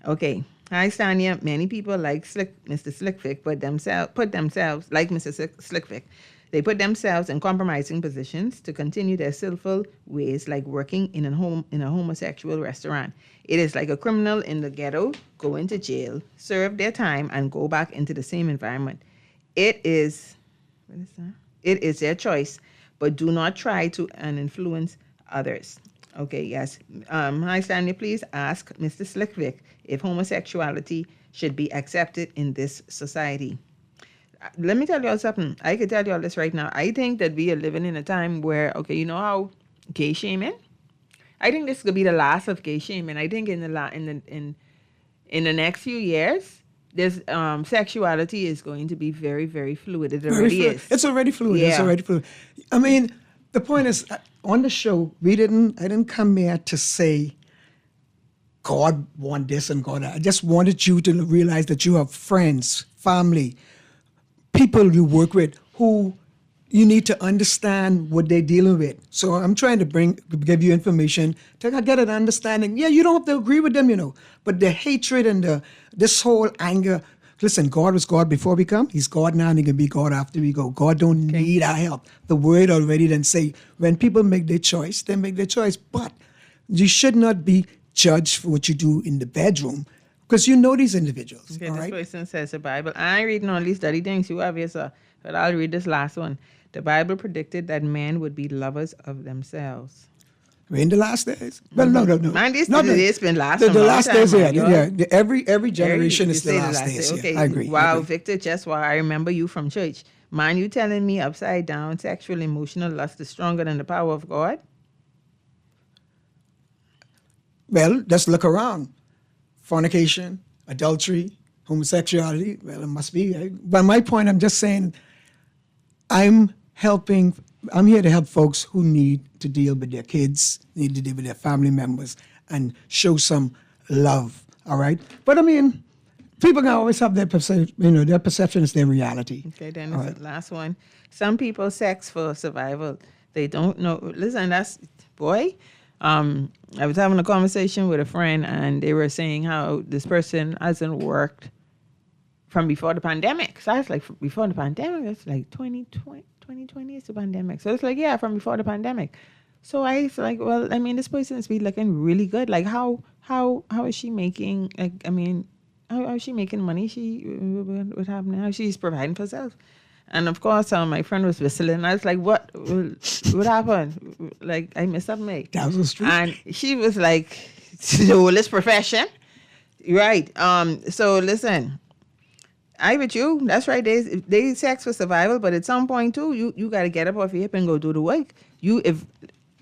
S3: Okay. Hi, Stanya. Many people like Mr. Slickvick put themselves like Mr. Slickvick. They put themselves in compromising positions to continue their sinful ways, like working in a homosexual restaurant. It is like a criminal in the ghetto, go into jail, serve their time, and go back into the same environment. It is their choice, but do not try to influence others. Okay, yes. Hi, Stanya, please ask Mr. Slickvick if homosexuality should be accepted in this society. Let me tell y'all something. I could tell y'all this right now. I think that we are living in a time where, okay, you know how gay shaming? I think this could be the last of gay shaming. I think in the next few years, this sexuality is going to be very, very fluid. It already is.
S4: It's already fluid. Yeah. It's already fluid. I mean, the point is, on the show, I didn't come here to say God want this and God that. I just wanted you to realize that you have friends, family, people you work with who you need to understand what they're dealing with. So I'm trying to give you information to get an understanding. Yeah, you don't have to agree with them, but the hatred and this whole anger. Listen, God was God before we come. He's God now and he can be God after we go. God don't need our help. The word already then say, when people make their choice, they make their choice. But you should not be judged for what you do in the bedroom, because you know these individuals.
S3: Okay,
S4: all
S3: this
S4: right?
S3: person says the Bible. I ain't reading all these study things you have here, sir, but I'll read this last one. The Bible predicted that men would be lovers of themselves.
S4: In the last days? Well, no.
S3: Man, it's been last
S4: the last
S3: time,
S4: days,
S3: man,
S4: Every generation is the last days.
S3: Okay.
S4: Yeah, I agree.
S3: Wow,
S4: I agree.
S3: Victor, just wow, I remember you from church. Man, you telling me upside down sexual emotional lust is stronger than the power of God?
S4: Well, just look around. Fornication, adultery, homosexuality, well, it must be. But my point, I'm just saying, I'm here to help folks who need to deal with their kids, need to deal with their family members, and show some love, all right? But I mean, people can always have their perception, their perception is their reality.
S3: Okay, then this is the last one. Some people sex for survival. They don't know. Listen, I was having a conversation with a friend, and they were saying how this person hasn't worked from before the pandemic. So I was like, before the pandemic, it's like 2020 is the pandemic. So it's like, yeah, from before the pandemic. So I was like, well, I mean, this person is be looking really good. Like, how is she making? Like, I mean, how is she making money? What happened? How she's providing for herself? And of course, my friend was whistling. I was like, "What happened? Like, I messed up, mate."
S4: That was the street.
S3: And she was like, "The oldest profession, right?" So listen, I with you. That's right. They sex for survival, but at some point too, you got to get up off your hip and go do the work.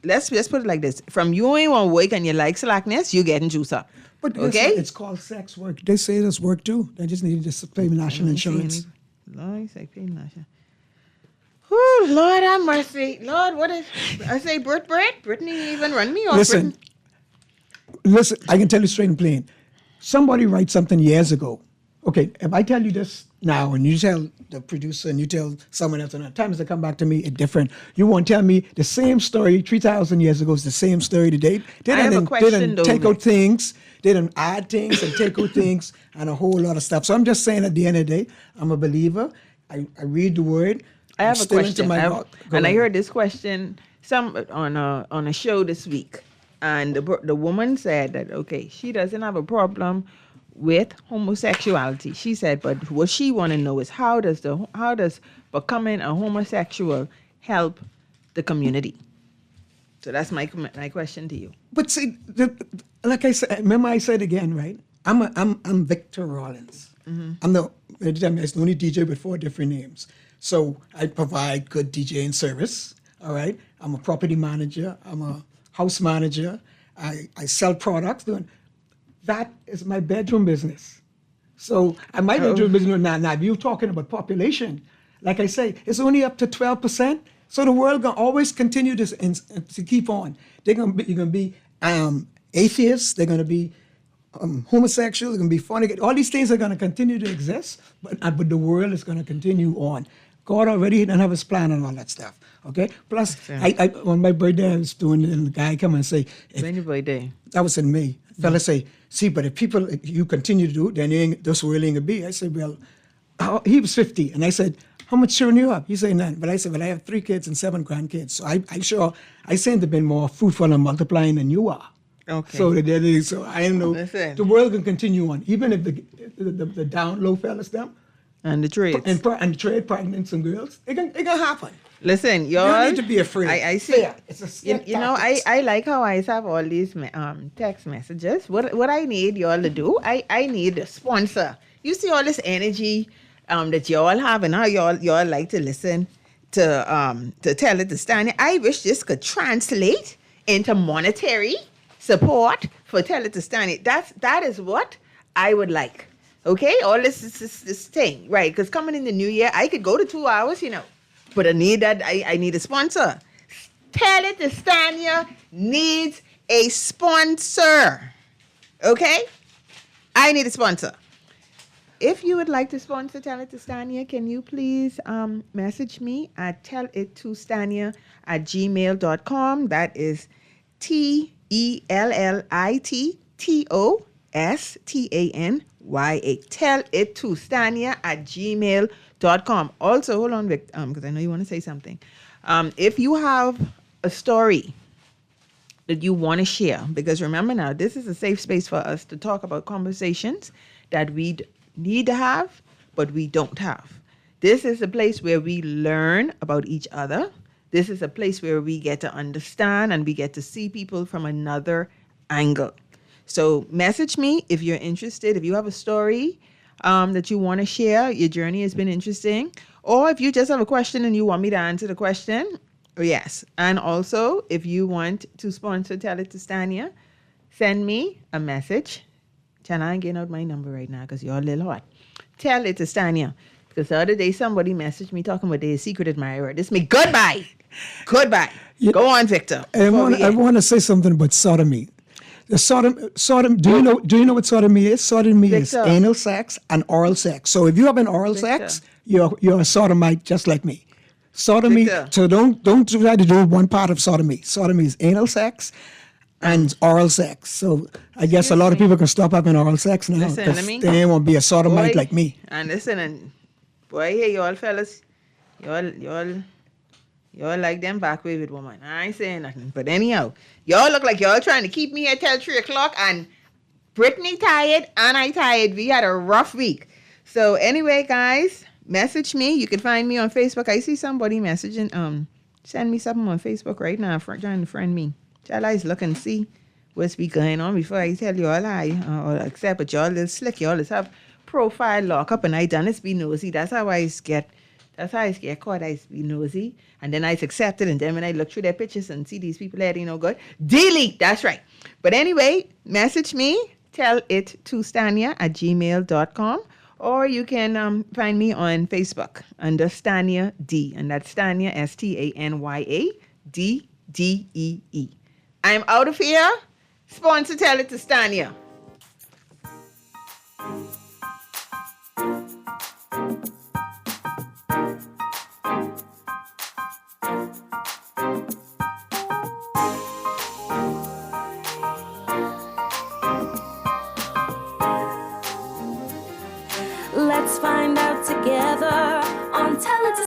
S3: Let's put it like this: from you ain't want work and you like slackness, you getting juice up.
S4: But
S3: okay,
S4: it's called sex work. They say it's work too. They just need to pay national insurance.
S3: Lord, you say pay national. Oh, Lord have mercy. Lord, what is... I say, Brittany even run me off.
S4: Listen, I can tell you straight and plain. Somebody write something years ago. Okay, if I tell you this now and you tell the producer and you tell someone else, and at times they come back to me, it's different. You won't tell me the same story 3,000 years ago is the same story today.
S3: I have a question, though.
S4: Take out things. They didn't add things and take out things and a whole lot of stuff. So I'm just saying at the end of the day, I'm a believer. I read the word.
S3: I have a question. I heard this question on a show this week. And the woman said that, okay, she doesn't have a problem with homosexuality. She said, but what she want to know is how does becoming a homosexual help the community? So that's my question to you.
S4: But see, like I said, remember I said again, right? I'm Victor Rollins. Mm-hmm. I'm the only DJ with 4 different names. So I provide good DJing service. All right. I'm a property manager. I'm a house manager. I sell products. That is my bedroom business. So my bedroom business now. If you're talking about population, like I say, it's only up to 12%. So the world gonna always continue this to keep on. You're gonna be atheists. They're gonna be homosexual. They're gonna be fornicating. All these things are gonna continue to exist, but the world is gonna continue on. God already didn't have his plan and all that stuff. Okay. Plus, I on my birthday I was doing it, and the guy come and say,
S3: "When your birthday?"
S4: That was in May. Fella say, "See, but if you continue to do it, then this world ain't gonna be." I said, "Well," he was 50, and I said, "How much children you have?" He said, "None." But I said, "Well, I have 3 kids and 7 grandkids. So I seem to have been more fruitful and multiplying than you are."
S3: Okay.
S4: So I know the world can continue on, even if the down low fellas them
S3: and the trades
S4: and the trade pregnant some girls, it can happen.
S3: Listen, y'all.
S4: You don't need to be afraid.
S3: I see.
S4: Yeah, it's a
S3: I like how I have all these text messages. What I need y'all to do, I need a sponsor. You see all this energy that y'all have and how y'all like to listen to Tell It to Stanya. I wish this could translate into monetary support for Tell It to Stanya. That is what I would like. Okay, all this thing, right? Because coming in the new year, I could go to 2 hours, but I need that. I need a sponsor. Tell It to Stanya needs a sponsor. Okay, I need a sponsor. If you would like to sponsor Tell It to Stanya, can you please message me at tellittoStanya@gmail.com. That is TELLITTOSTANYA. tellittoStanya@gmail.com. Also, hold on, Vic, because I know you want to say something. If you have a story that you want to share, because remember now, this is a safe space for us to talk about conversations that we need to have, but we don't have. This is a place where we learn about each other. This is a place where we get to understand and we get to see people from another angle. So message me if you're interested. If you have a story that you want to share, your journey has been interesting, Or if you just have a question and you want me to answer the question, yes. And also, if you want to sponsor Tell It to Stanya, send me a message. Tell I ain't getting out my number right now because you're a little hot. Tell It to Stanya. Because the other day somebody messaged me talking about their secret admirer. This me goodbye. Goodbye.
S4: Yeah.
S3: Go on, Victor.
S4: I want to say something about sodomy. The sodom. Do you know what sodomy is? Sodomy is
S3: Victor.
S4: anal sex and oral sex. So if you have an oral sex, you're a sodomite just like me. Sodomy.
S3: Victor.
S4: So don't try to do one part of sodomy. Sodomy is anal sex and oral sex. So I guess a lot of people can stop having oral sex now
S3: Listen,
S4: because they ain't want to be a sodomite like me.
S3: And listen, and boy, hey, y'all fellas, y'all like them back way with woman. I ain't saying nothing. But anyhow, y'all look like y'all trying to keep me here till 3 o'clock, and Brittany tired and I tired. We had a rough week. So anyway, guys, message me. You can find me on Facebook. I see somebody messaging. Send me something on Facebook right now. Trying to friend me. Shall I look and see what's be going on before I tell you all or accept? But y'all little slick. Y'all just have profile lock up, and I done it be nosy. That's how I get caught. I be nosy, and then I accept it, and then when I look through their pictures and see these people that ain't no good, delete. That's right. But anyway, message me. Tell it to Stanya@gmail.com, or you can find me on Facebook under Stanya D, and that's Stanya STANYA DDEE. I'm out of here. Sponsor Tell It to Stanya.